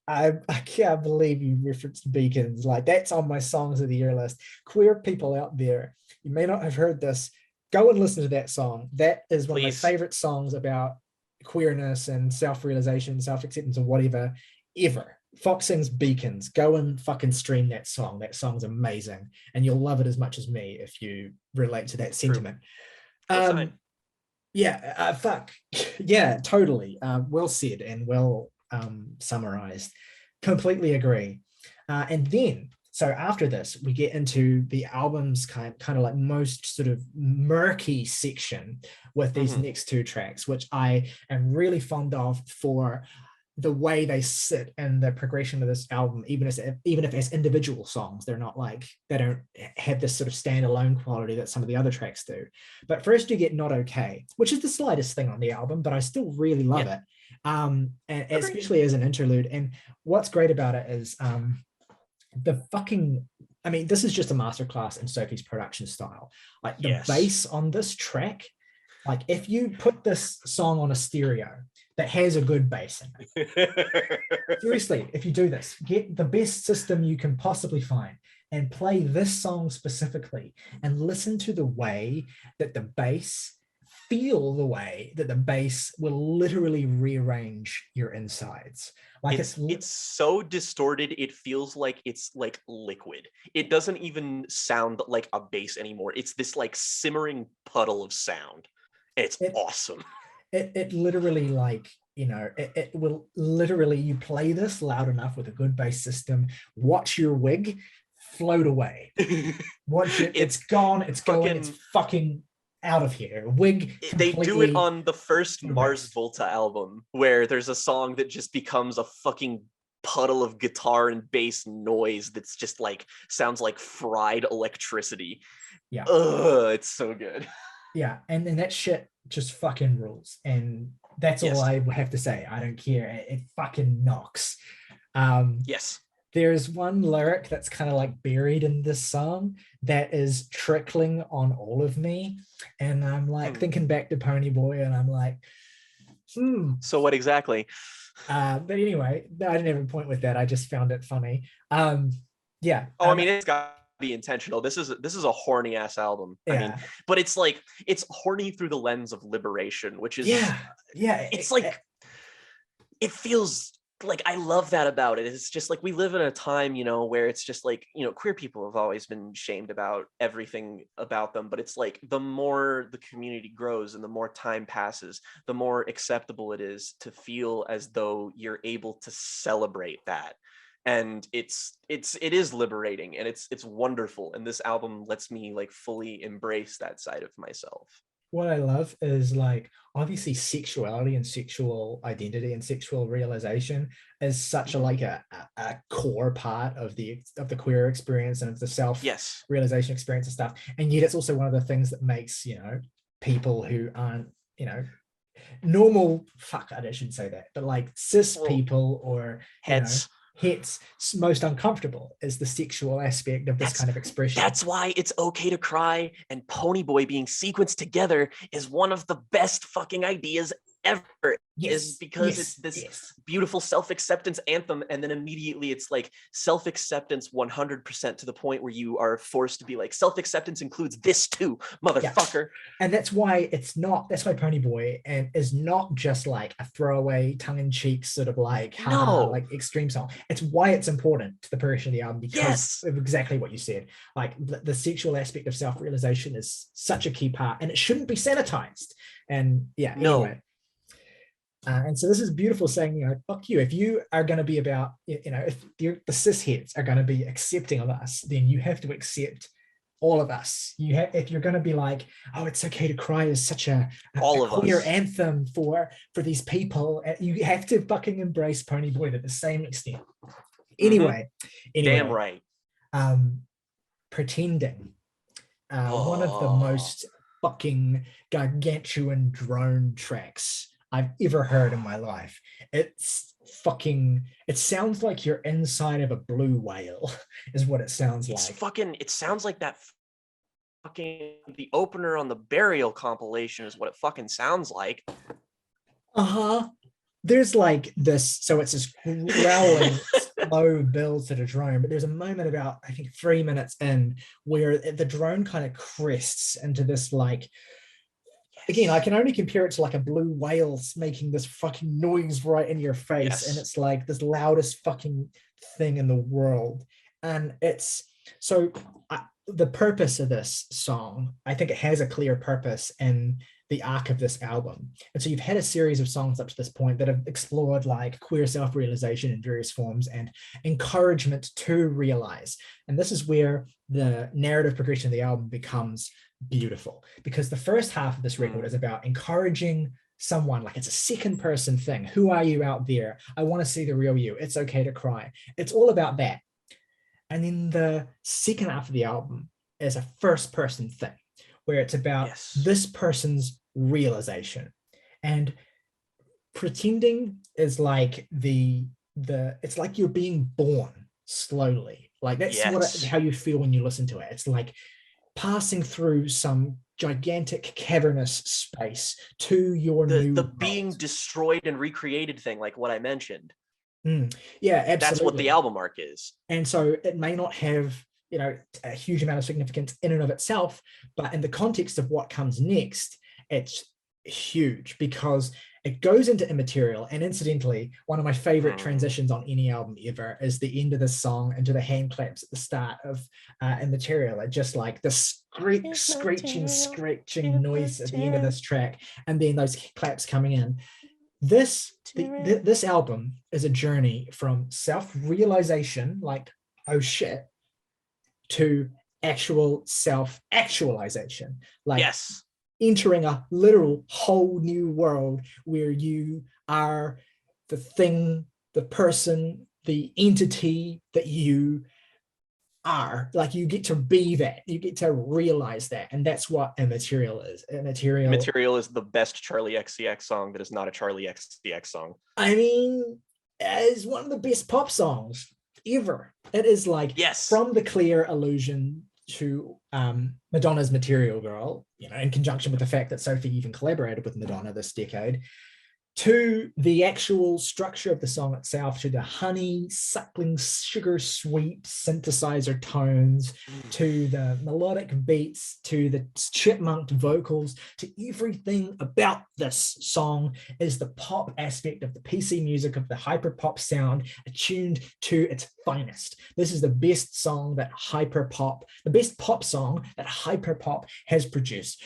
I can't believe you referenced Beacons. Like, that's on my songs of the year list. Queer people out there, you may not have heard this, Go and listen to that song. That is one of my
Please.
favorite songs about queerness and self-realization, self-acceptance, or whatever ever. Fox sings Beacons. Go and fucking stream that song. That song's amazing, and you'll love it as much as me if you relate to that sentiment.
Cosign.
Yeah, fuck. Yeah, totally. Well said and well summarized. Completely agree. And then, so after this, we get into the album's kind of like most sort of murky section with these next two tracks, which I am really fond of for the way they sit in the progression of this album, even if as individual songs, they're not like, they don't have this sort of standalone quality that some of the other tracks do. But first you get Not Okay, which is the slightest thing on the album, but I still really love it. And especially as an interlude. And what's great about it is the fucking, I mean, this is just a masterclass in Sophie's production style. Like the bass on this track, like if you put this song on a stereo that has a good bass in it, seriously, if you do this, get the best system you can possibly find and play this song specifically and listen to the way that the bass, feel the way that the bass will literally rearrange your insides. Like
it's so distorted, it feels like it's like liquid. It doesn't even sound like a bass anymore. It's this like simmering puddle of sound. It's awesome.
It literally, like, you know, it will literally, you play this loud enough with a good bass system, watch your wig float away. Watch it, it's gone, it's going, it's fucking out of here. Wig.
They do it on the first Mars Volta album, where there's a song that just becomes a fucking puddle of guitar and bass noise that's just like sounds like fried electricity.
Yeah.
Ugh, it's so good.
Yeah, and that shit just fucking rules. And that's all I have to say. I don't care. It fucking knocks.
Yes.
There's one lyric that's kind of like buried in this song that is trickling on all of me. And I'm like thinking back to Ponyboy, and I'm like,
So what exactly?
But anyway, I didn't have a point with that. I just found it funny. Yeah.
Oh, I mean, it's got to be intentional. This is a horny ass album.
Yeah.
I mean, but it's like, it's horny through the lens of liberation, which is, it's like, it feels like, I love that about it. It's just like, we live in a time, you know, where it's just like, you know, queer people have always been shamed about everything about them, but it's like, the more the community grows and the more time passes, the more acceptable it is to feel as though you're able to celebrate that. And it is liberating, and it's wonderful. And this album lets me like fully embrace that side of myself.
What I love is, like, obviously sexuality and sexual identity and sexual realization is such a like a core part of the queer experience and of the self realization experience and stuff. And yet it's also one of the things that makes, you know, people who aren't, you know, normal, I shouldn't say that, but like cis people or heads most uncomfortable is the sexual aspect of this kind of expression.
That's why It's Okay to Cry and Ponyboy being sequenced together is one of the best fucking ideas ever. Is because it's this beautiful self-acceptance anthem, and then immediately it's like self-acceptance 100% to the point where you are forced to be like, self-acceptance includes this too, motherfucker.
And that's why Ponyboy and is not just like a throwaway tongue-in-cheek sort of like like extreme song. It's why it's important to the progression of the album, because of exactly what you said. Like the sexual aspect of self-realization is such a key part, and it shouldn't be sanitized. And anyway. And so this is beautiful, saying, you know, fuck you. If you are going to be about, you know, if the cis heads are going to be accepting of us, then you have to accept all of us. If you're going to be like, oh, It's Okay to Cry is such a queer anthem for these people, you have to fucking embrace Ponyboy to the same extent. Anyway,
damn right.
Pretending, one of the most fucking gargantuan drone tracks I've ever heard in my life. It sounds like you're inside of a blue whale is what it sounds like.
It sounds like that fucking, the opener on the Burial compilation is what it fucking sounds like.
There's like this, so it's this growling slow build to the drone, but there's a moment about, I think, 3 minutes in where the drone kind of crests into this, like, again, I can only compare it to like a blue whale making this fucking noise right in your face. And it's like this loudest fucking thing in the world. And it's so the purpose of this song, I think it has a clear purpose in the arc of this album. And so you've had a series of songs up to this point that have explored like queer self-realization in various forms and encouragement to realize. And this is where the narrative progression of the album becomes beautiful, because the first half of this record is about encouraging someone, like it's a second person thing. Who are you out there? I want to see the real you. It's okay to cry. It's all about that. And then the second half of the album is a first person thing where it's about this person's realization. And pretending is like it's like you're being born slowly. Like that's how you feel when you listen to it. It's like passing through some gigantic cavernous space to your new world.
Being destroyed and recreated thing, like what I mentioned.
Yeah, absolutely.
That's what the album arc is.
And so it may not have, you know, a huge amount of significance in and of itself, but in the context of what comes next, it's huge because it goes into Immaterial. And incidentally, one of my favorite transitions on any album ever is the end of the song into the hand claps at the start of Immaterial. It just like the screeching noise at the end of this track, and then those claps coming in. This album is a journey from self-realization, like, oh shit, to actual self-actualization, like entering a literal whole new world where you are the thing, the person, the entity that you are. Like you get to be that, you get to realize that, and that's what Immaterial is. Immaterial
is the best Charlie XCX song that is not a Charlie XCX song.
I mean, it's one of the best pop songs ever. It is like from the clear allusion to Madonna's Material Girl, you know, in conjunction with the fact that Sophie even collaborated with Madonna this decade, to the actual structure of the song itself, to the honey suckling sugar sweet synthesizer tones, to the melodic beats, to the chipmunked vocals, to everything about this song is the pop aspect of the PC music, of the hyperpop sound attuned to its finest. This is the best song that the best pop song that hyperpop has produced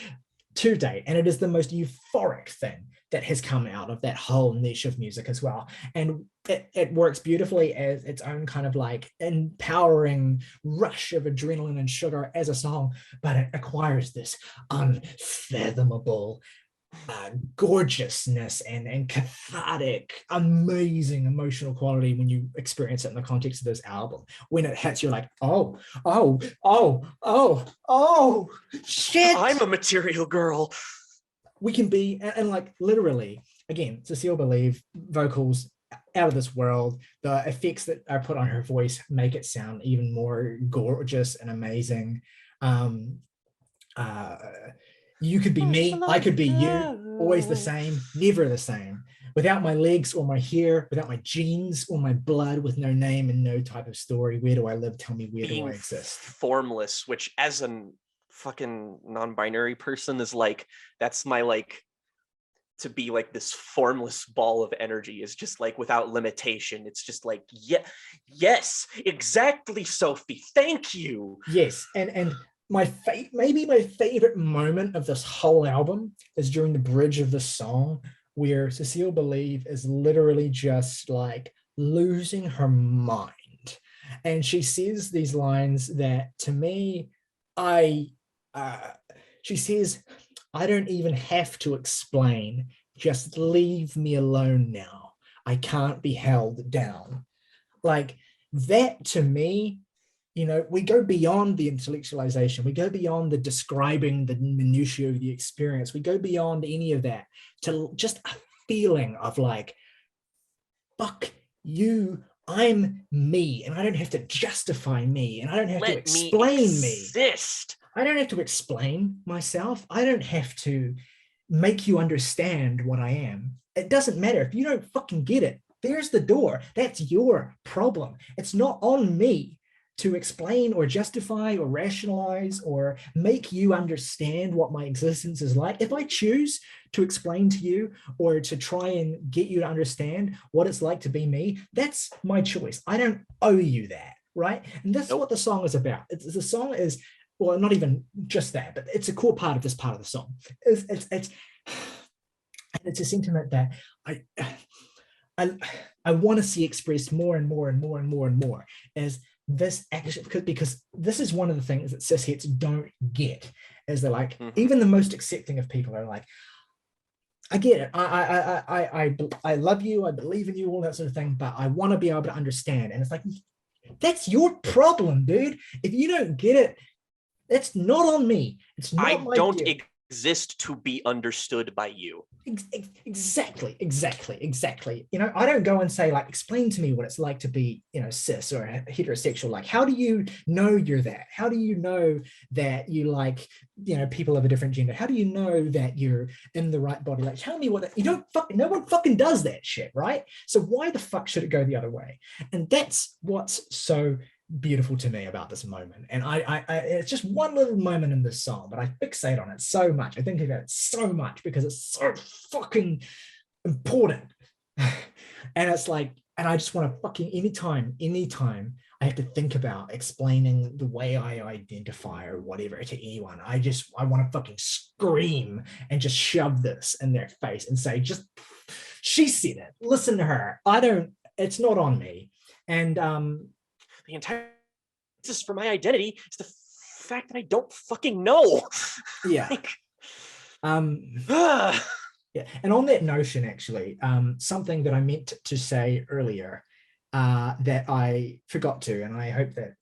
to date, and it is the most euphoric thing that has come out of that whole niche of music as well. And it works beautifully as its own kind of like empowering rush of adrenaline and sugar as a song, but it acquires this unfathomable gorgeousness and cathartic, amazing emotional quality when you experience it in the context of this album. When it hits, you're like, oh, shit.
I'm a material girl.
We can be, and like literally, again, Cecile Believe vocals out of this world. The effects that are put on her voice make it sound even more gorgeous and amazing. You could be me, I could be you, always the same, never the same. Without my legs or my hair, without my genes or my blood, with no name and no type of story, where do I live? Tell me, where do I exist?
Formless, which as an fucking non-binary person is like, that's my like, to be like this formless ball of energy is just like without limitation. It's just like, yes, exactly, Sophie, thank you.
Yes, and maybe my favorite moment of this whole album is during the bridge of the song, where Cecile Believe is literally just like losing her mind, and she says these lines that to me, she says, I don't even have to explain. Just leave me alone now. I can't be held down. Like that to me, you know, we go beyond the intellectualization. We go beyond the describing the minutiae of the experience. We go beyond any of that to just a feeling of like, fuck you, I'm me, and I don't have to justify me, and I don't have to explain me. I don't have to explain myself. I don't have to make you understand what I am. It doesn't matter. If you don't fucking get it, there's the door. That's your problem. It's not on me to explain or justify or rationalize or make you understand what my existence is like. If I choose to explain to you or to try and get you to understand what it's like to be me, that's my choice. I don't owe you that, right? And that's what the song is about. The song is, well, not even just that, but it's a core part of this part of the song. It's a sentiment that I want to see expressed more and more and more and more and more as this actually, because this is one of the things that cisheads don't get, is they're like, even the most accepting of people are like, I get it. I love you. I believe in you, all that sort of thing, but I want to be able to understand. And it's like, that's your problem, dude. If you don't get it, that's not on me. It's not
I
my
don't
deal.
exist to be understood by you.
Exactly. You know, I don't go and say, like, explain to me what it's like to be, you know, cis or heterosexual. Like, how do you know you're that? How do you know that you like, you know, people of a different gender? How do you know that you're in the right body? Like, tell me what you don't fucking, no one fucking does that shit, right? So why the fuck should it go the other way? And that's what's so beautiful to me about this moment. And I it's just one little moment in this song, but I fixate on it so much. I think about it so much because it's so fucking important. And it's like, and I just want to fucking anytime I have to think about explaining the way I identify or whatever to anyone, I want to fucking scream and just shove this in their face and say, just, she said it, listen to her. It's not on me. And
the entire basis for my identity is the fact that I don't fucking know.
Yeah.
Like,
yeah. And on that notion, actually, something that I meant to say earlier that I forgot to, and I hope that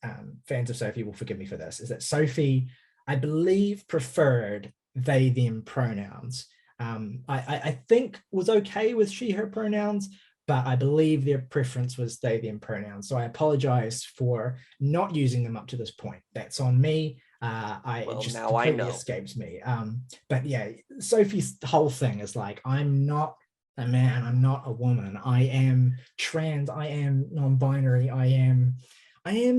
fans of Sophie will forgive me for this, is that Sophie, I believe, preferred they, them pronouns. I think was okay with she, her pronouns, but I believe their preference was they, them pronouns. So I apologize for not using them up to this point. That's on me. It just completely escapes me. But yeah, Sophie's whole thing is like, I'm not a man, I'm not a woman. I am trans, I am non-binary, I am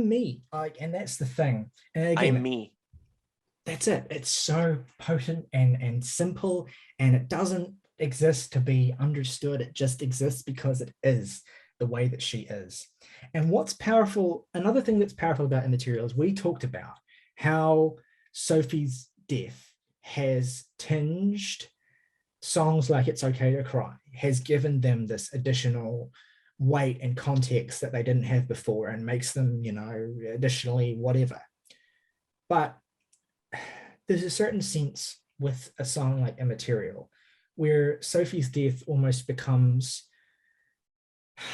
me. And that's the thing. And again,
I am me.
That's it. It's so potent and simple, and it doesn't exist to be understood. It just exists because it is the way that she is. And what's powerful, another thing that's powerful about Immaterial is we talked about how Sophie's death has tinged songs like It's Okay to Cry, has given them this additional weight and context that they didn't have before and makes them, you know, additionally whatever. But there's a certain sense with a song like Immaterial where Sophie's death almost becomes,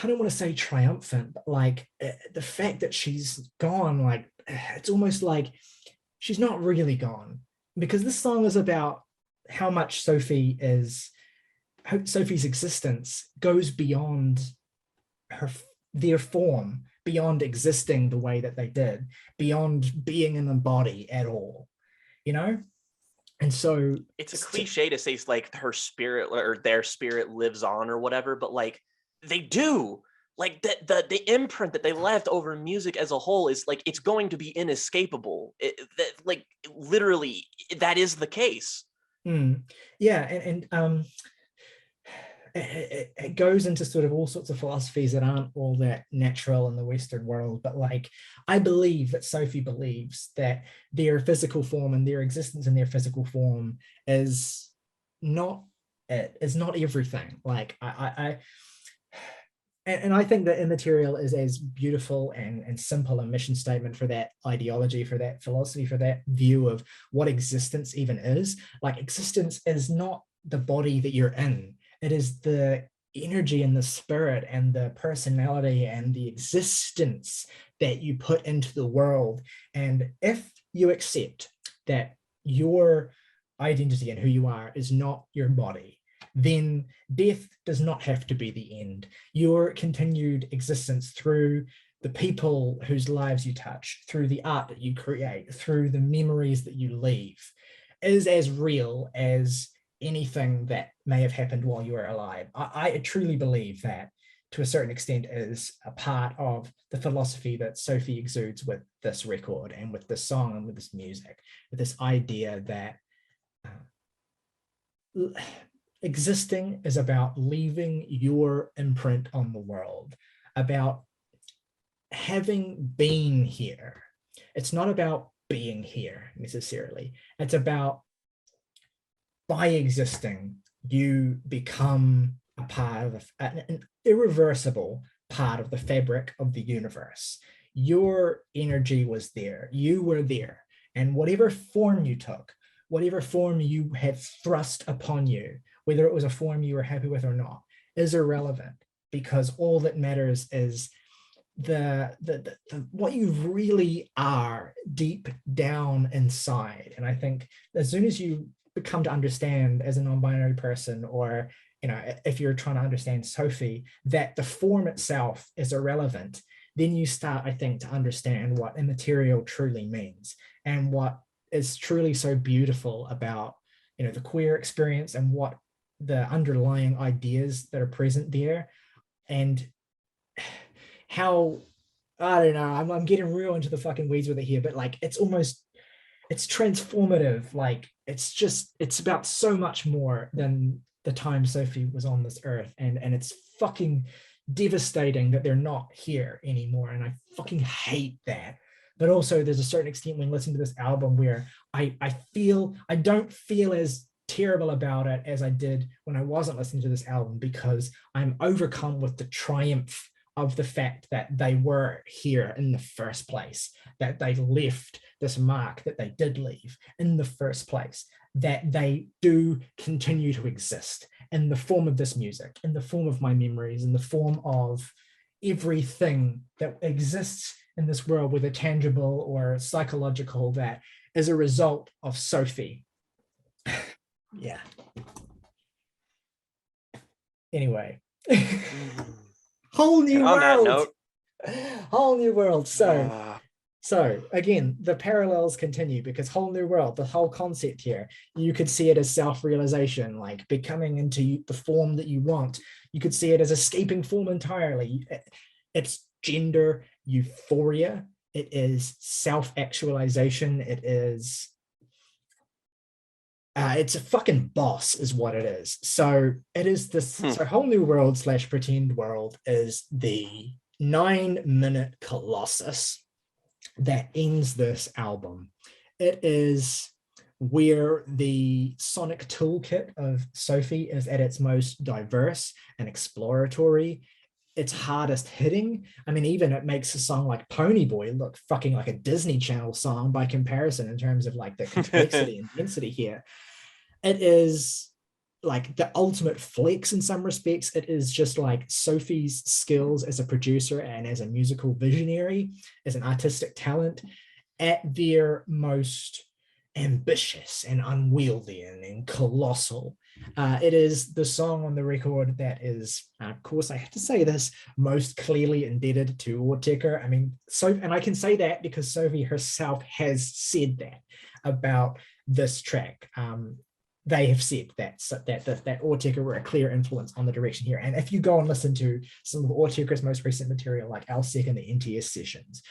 I don't want to say triumphant, but like the fact that she's gone, like it's almost like she's not really gone, because this song is about how much Sophie's existence goes beyond their form, beyond existing the way that they did, beyond being in a body at all, you know? And so
it's a cliche to say it's like her spirit or their spirit lives on or whatever, but like they do. Like the imprint that they left over music as a whole is like, it's going to be inescapable. Like literally that is the case.
Yeah, and it goes into sort of all sorts of philosophies that aren't all that natural in the Western world. But like, I believe that Sophie believes that their physical form and their existence in their physical form is not everything. Like I think that Immaterial is as beautiful and simple a mission statement for that ideology, for that philosophy, for that view of what existence even is. Like, existence is not the body that you're in. It is the energy and the spirit and the personality and the existence that you put into the world. And if you accept that your identity and who you are is not your body, then death does not have to be the end. Your continued existence through the people whose lives you touch, through the art that you create, through the memories that you leave, is as real as anything that may have happened while you were alive. I truly believe that to a certain extent is a part of the philosophy that Sophie exudes with this record and with this song and with this music, with this idea that existing is about leaving your imprint on the world, about having been here. It's not about being here necessarily. It's about, by existing, you become a part of an irreversible part of the fabric of the universe. Your energy was there, you were there, and whatever form you took, whatever form you had thrust upon you, whether it was a form you were happy with or not, is irrelevant, because all that matters is the what you really are deep down inside. And I think as soon as you come to understand as a non-binary person, or if you're trying to understand Sophie, that the form itself is irrelevant, then you start, I think, to understand what immaterial truly means, and what is truly so beautiful about the queer experience, and what the underlying ideas that are present there, and how, I don't know, I'm getting real into the fucking weeds with it here, but like it's transformative. Like it's about so much more than the time Sophie was on this earth, and it's fucking devastating that they're not here anymore, and I fucking hate that. But also there's a certain extent when listening to this album where I don't feel as terrible about it as I did when I wasn't listening to this album, because I'm overcome with the triumph of the fact that they were here in the first place, that they left this mark that they did leave in the first place, that they do continue to exist in the form of this music, in the form of my memories, in the form of everything that exists in this world, whether tangible or psychological, that is a result of Sophie. Yeah. Anyway. Whole new world. On that note, whole new world. So again, the parallels continue, because whole new world, the whole concept here, you could see it as self-realization, like becoming into the form that you want. You could see it as escaping form entirely. It's gender euphoria. It is self-actualization. It is it's a fucking boss is what it is. So it is this, so whole new world / pretend world is the 9-minute colossus that ends this album. It is where the sonic toolkit of Sophie is at its most diverse and exploratory, its hardest hitting. I mean, even it makes a song like Ponyboy look fucking like a Disney Channel song by comparison in terms of like the complexity and density here. It is like the ultimate flex in some respects. It is just like Sophie's skills as a producer and as a musical visionary, as an artistic talent, at their most ambitious and unwieldy and colossal. It is the song on the record that is, of course, I have to say this, most clearly indebted to Autechre. I mean, and I can say that because Sophie herself has said that about this track. They have said that Autechre were a clear influence on the direction here. And if you go and listen to some of Autechre's most recent material, like Alsec and the NTS sessions,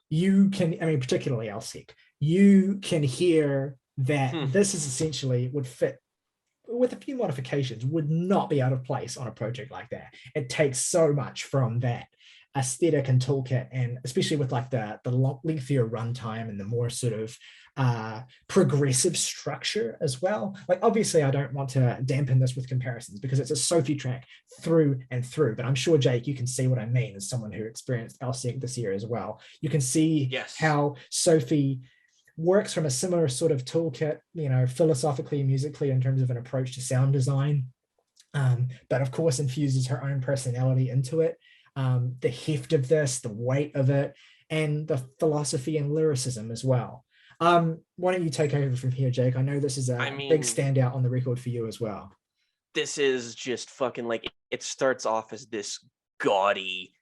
you can, I mean, particularly Alsec, you can hear that this is essentially would fit, with a few modifications, would not be out of place on a project like that. It takes so much from that aesthetic and toolkit, and especially with like the lengthier runtime and the more sort of progressive structure as well. Like, obviously I don't want to dampen this with comparisons because it's a Sophie track through and through, but I'm sure, Jake, you can see what I mean as someone who experienced Alsec this year as well. You can see how Sophie works from a similar sort of toolkit, you know, philosophically, musically, in terms of an approach to sound design, but of course infuses her own personality into it. The heft of this, the weight of it, and the philosophy and lyricism as well. Why don't you take over from here, Jake? I know this is a big standout on the record for you as well.
This is just fucking like, it starts off as this gaudy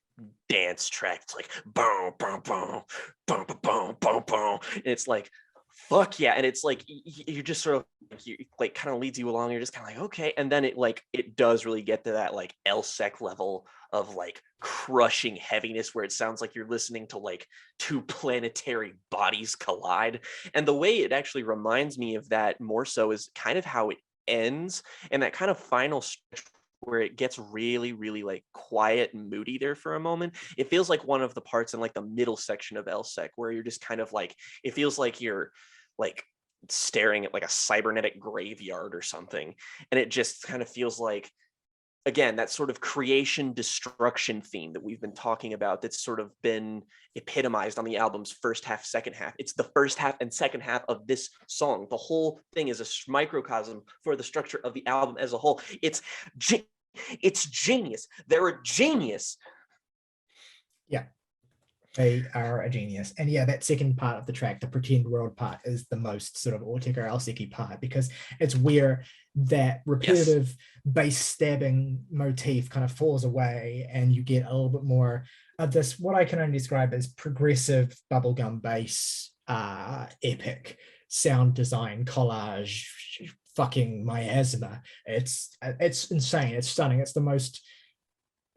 dance track. It's like boom, boom, boom, boom, boom, boom, boom, boom. And it's like, fuck yeah. And it's like, you're just sort of you like kind of leads you along. You're just kind of like, okay, and then it does really get to that like LSEC level of like crushing heaviness where it sounds like you're listening to like two planetary bodies collide. And the way it actually reminds me of that more so is kind of how it ends, and that kind of final stretch where it gets really, really like quiet and moody there for a moment. It feels like one of the parts in like the middle section of LSEC where you're just kind of like, it feels like you're like staring at like a cybernetic graveyard or something. And it just kind of feels like, again, that sort of creation destruction theme that we've been talking about, that's sort of been epitomized on the album's first half, second half. It's the first half and second half of this song. The whole thing is a microcosm for the structure of the album as a whole. It's genius. They're a genius.
Yeah, they are a genius. And yeah, that second part of the track, the pretend world part, is the most sort of Ortega Alseki part, because it's where that repetitive bass stabbing motif kind of falls away, and you get a little bit more of this, what I can only describe as progressive bubblegum bass, epic sound design collage, fucking miasma. It's insane. It's stunning. It's the most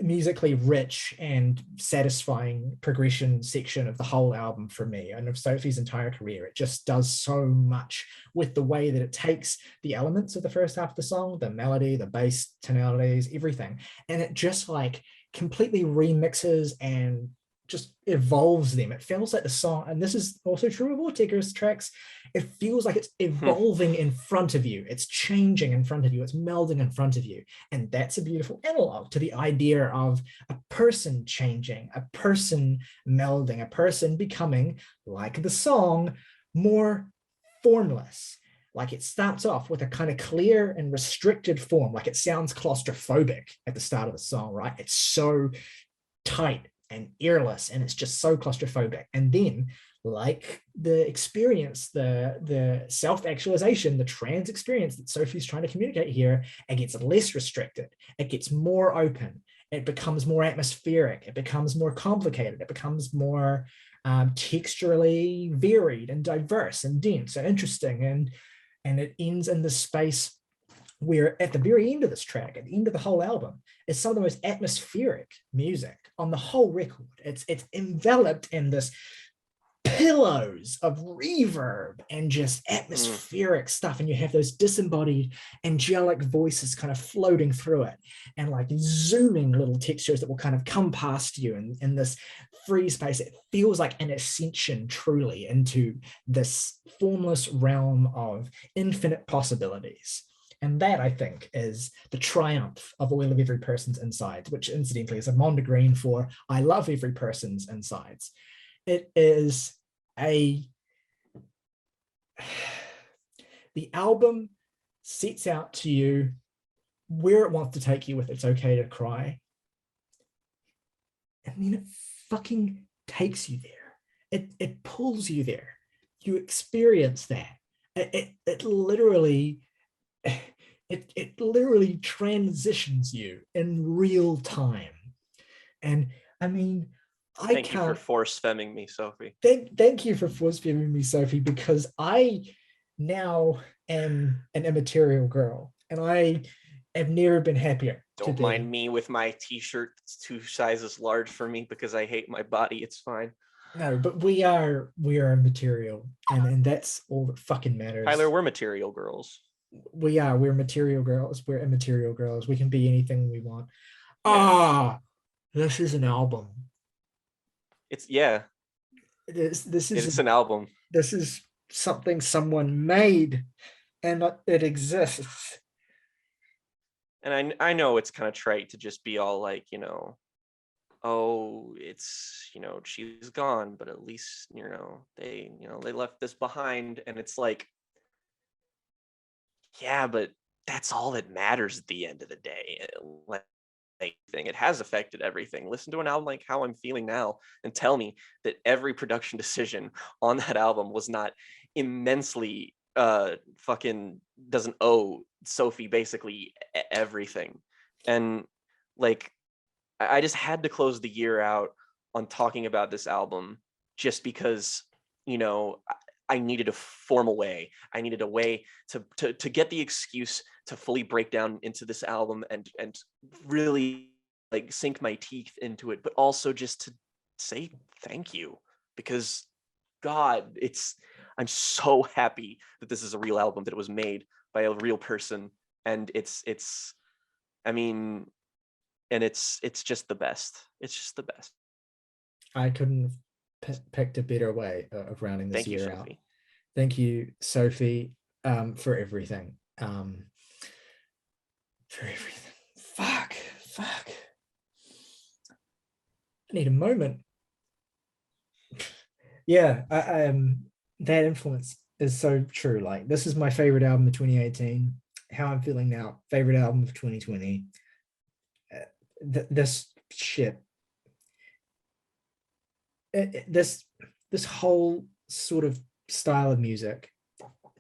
musically rich and satisfying progression section of the whole album for me, and of Sophie's entire career. It just does so much with the way that it takes the elements of the first half of the song, the melody, the bass tonalities, everything, and it just like completely remixes and just evolves them. It feels like the song, and this is also true of Ortega's tracks, it feels like it's evolving in front of you. It's changing in front of you. It's melding in front of you. And that's a beautiful analog to the idea of a person changing, a person melding, a person becoming, like the song, more formless. Like it starts off with a kind of clear and restricted form. Like it sounds claustrophobic at the start of the song, right? It's so tight and earless, and it's just so claustrophobic. And then, like the experience, the self-actualization, the trans experience that Sophie's trying to communicate here, it gets less restricted, it gets more open, it becomes more atmospheric, it becomes more complicated, it becomes more texturally varied and diverse and dense and interesting, and it ends in this space where at the very end of this track, at the end of the whole album, is some of the most atmospheric music on the whole record. It's enveloped in this pillows of reverb and just atmospheric stuff, and you have those disembodied angelic voices kind of floating through it, and like zooming little textures that will kind of come past you in this free space. It feels like an ascension truly into this formless realm of infinite possibilities. And that, I think, is the triumph of Oil of Every Person's Insides, which incidentally is a mondegreen for I love every person's insides. It is the album sets out to you where it wants to take you with It's Okay to Cry. And then it fucking takes you there. It pulls you there. You experience that. It literally transitions you in real time. And I mean,
Thank you for force femming me, Sophie.
Thank you for force femming me, Sophie, because I now am an immaterial girl, and I have never been happier.
Don't mind me with my t-shirt. It's 2 sizes large for me because I hate my body. It's fine.
No, but we are material, and that's all that fucking matters.
Tyler, we're material girls.
We're material girls. We're immaterial girls. We can be anything we want. Yeah. This is an album.
It's
This is
an album.
This is something someone made, and it exists.
And I know it's kind of trite to just be all like, oh, it's, she's gone, but at least, they left this behind. And it's like, yeah, but that's all that matters at the end of the day. It has affected everything. Listen to an album like How I'm Feeling Now and tell me that every production decision on that album was not immensely fucking doesn't owe Sophie basically everything. And like, I just had to close the year out on talking about this album just because, I needed a formal way. I needed a way to get the excuse to fully break down into this album and really like sink my teeth into it, but also just to say thank you, because God, I'm so happy that this is a real album, that it was made by a real person, and it's I mean, and it's just the best. It's just the best.
I couldn't have picked a better way of rounding this year out. Thank you, Sophie, for everything. For everything. Fuck. I need a moment. Yeah, that influence is so true. Like, this is my favorite album of 2018. How I'm feeling now, favorite album of 2020. This shit. This whole sort of style of music,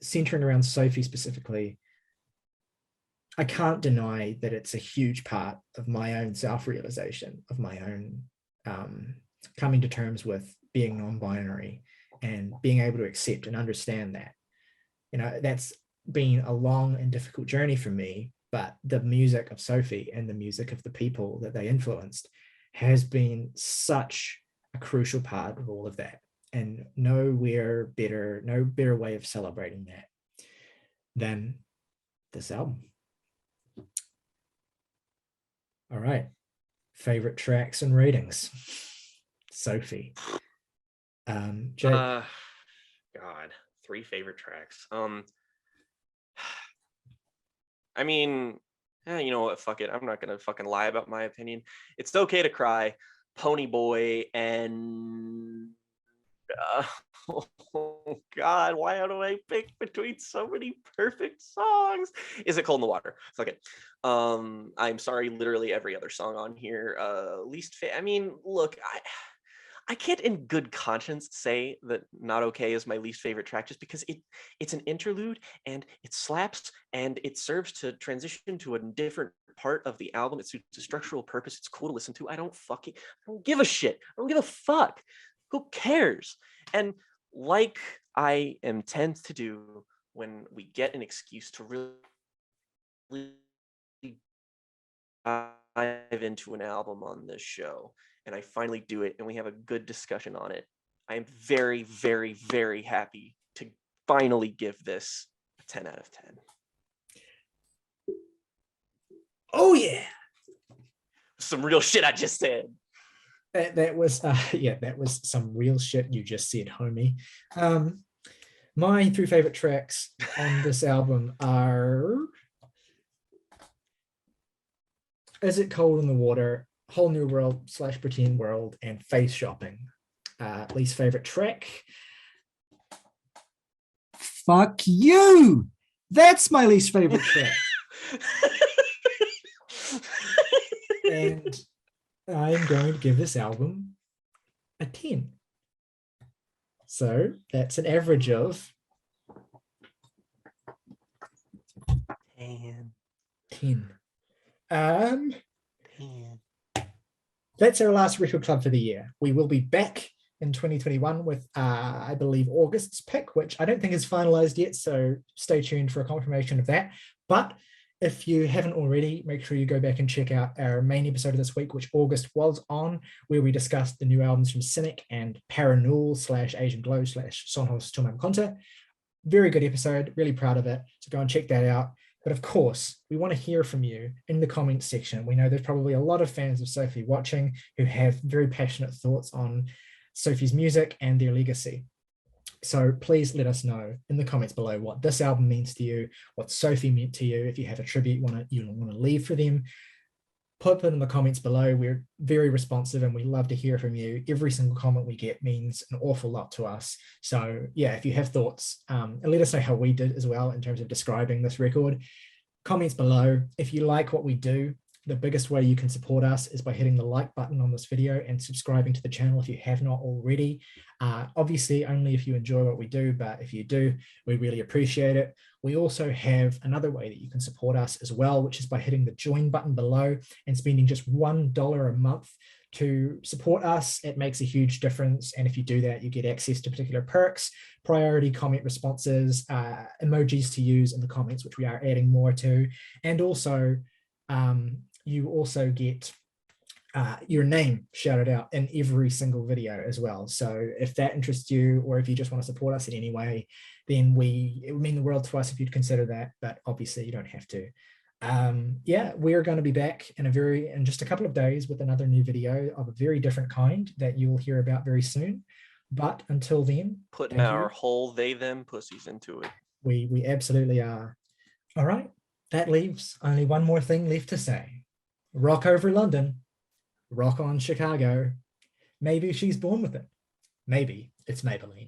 centering around Sophie specifically, I can't deny that it's a huge part of my own self-realization, of my own coming to terms with being non-binary and being able to accept and understand that. You know, that's been a long and difficult journey for me, but the music of Sophie and the music of the people that they influenced has been such a crucial part of all of that. And no better way of celebrating that than this album. All right, favorite tracks and ratings. Sophie. Jake.
God, 3 favorite tracks. I mean, you know what? Fuck it. I'm not gonna fucking lie about my opinion. It's Okay to Cry, Ponyboy, and oh God, why do I pick between so many perfect songs? Is It Cold in the Water? Fuck it. I'm sorry, literally every other song on here. I mean, look, I can't in good conscience say that Not Okay is my least favorite track, just because it's an interlude and it slaps and it serves to transition to a different part of the album. It suits a structural purpose. It's cool to listen to. I don't give a shit. I don't give a fuck. Who cares? And like I am tend to do when we get an excuse to really dive into an album on this show, and I finally do it and we have a good discussion on it, I am very, very, very happy to finally give this a 10 out of 10.
Oh yeah.
Some real shit I just said.
That was that was some real shit you just said, homie. My 3 favorite tracks on this album are Is It Cold in the Water, Whole New World / Pretend World, and Face Shopping. Least favorite track. Fuck you. That's my least favorite track. And I'm going to give this album a 10. So that's an average of 10. That's our last record club for the year. We will be back in 2021 with, I believe, August's pick, which I don't think is finalized yet, so stay tuned for a confirmation of that. But if you haven't already, make sure you go back and check out our main episode of this week, which August was on, where we discussed the new albums from Cynic and Paranul / Asian Glow / Sonhos Tomam Konta. Very good episode, really proud of it. So go and check that out. But of course, we want to hear from you in the comments section. We know there's probably a lot of fans of Sophie watching who have very passionate thoughts on Sophie's music and their legacy. So please let us know in the comments below what this album means to you, what Sophie meant to you. If you have a tribute you want to leave for them, put it in the comments below. We're very responsive and we love to hear from you. Every single comment we get means an awful lot to us. So yeah, if you have thoughts, and let us know how we did as well in terms of describing this record. Comments below. If you like what we do, the biggest way you can support us is by hitting the like button on this video and subscribing to the channel if you have not already. Obviously, only if you enjoy what we do, but if you do, we really appreciate it. We also have another way that you can support us as well, which is by hitting the join button below and spending just $1 a month to support us. It makes a huge difference. And if you do that, you get access to particular perks, priority comment responses, emojis to use in the comments, which we are adding more to. And also, you also get your name shouted out in every single video as well. So if that interests you, or if you just want to support us in any way, then it would mean the world to us if you'd consider that, but obviously you don't have to. Yeah, we're going to be back in just a couple of days with another new video of a very different kind that you will hear about very soon. But until then,
putting our whole they them pussies into it.
We absolutely are. All right, that leaves only one more thing left to say. Rock over London, rock on Chicago. Maybe she's born with it. Maybe it's Maybelline.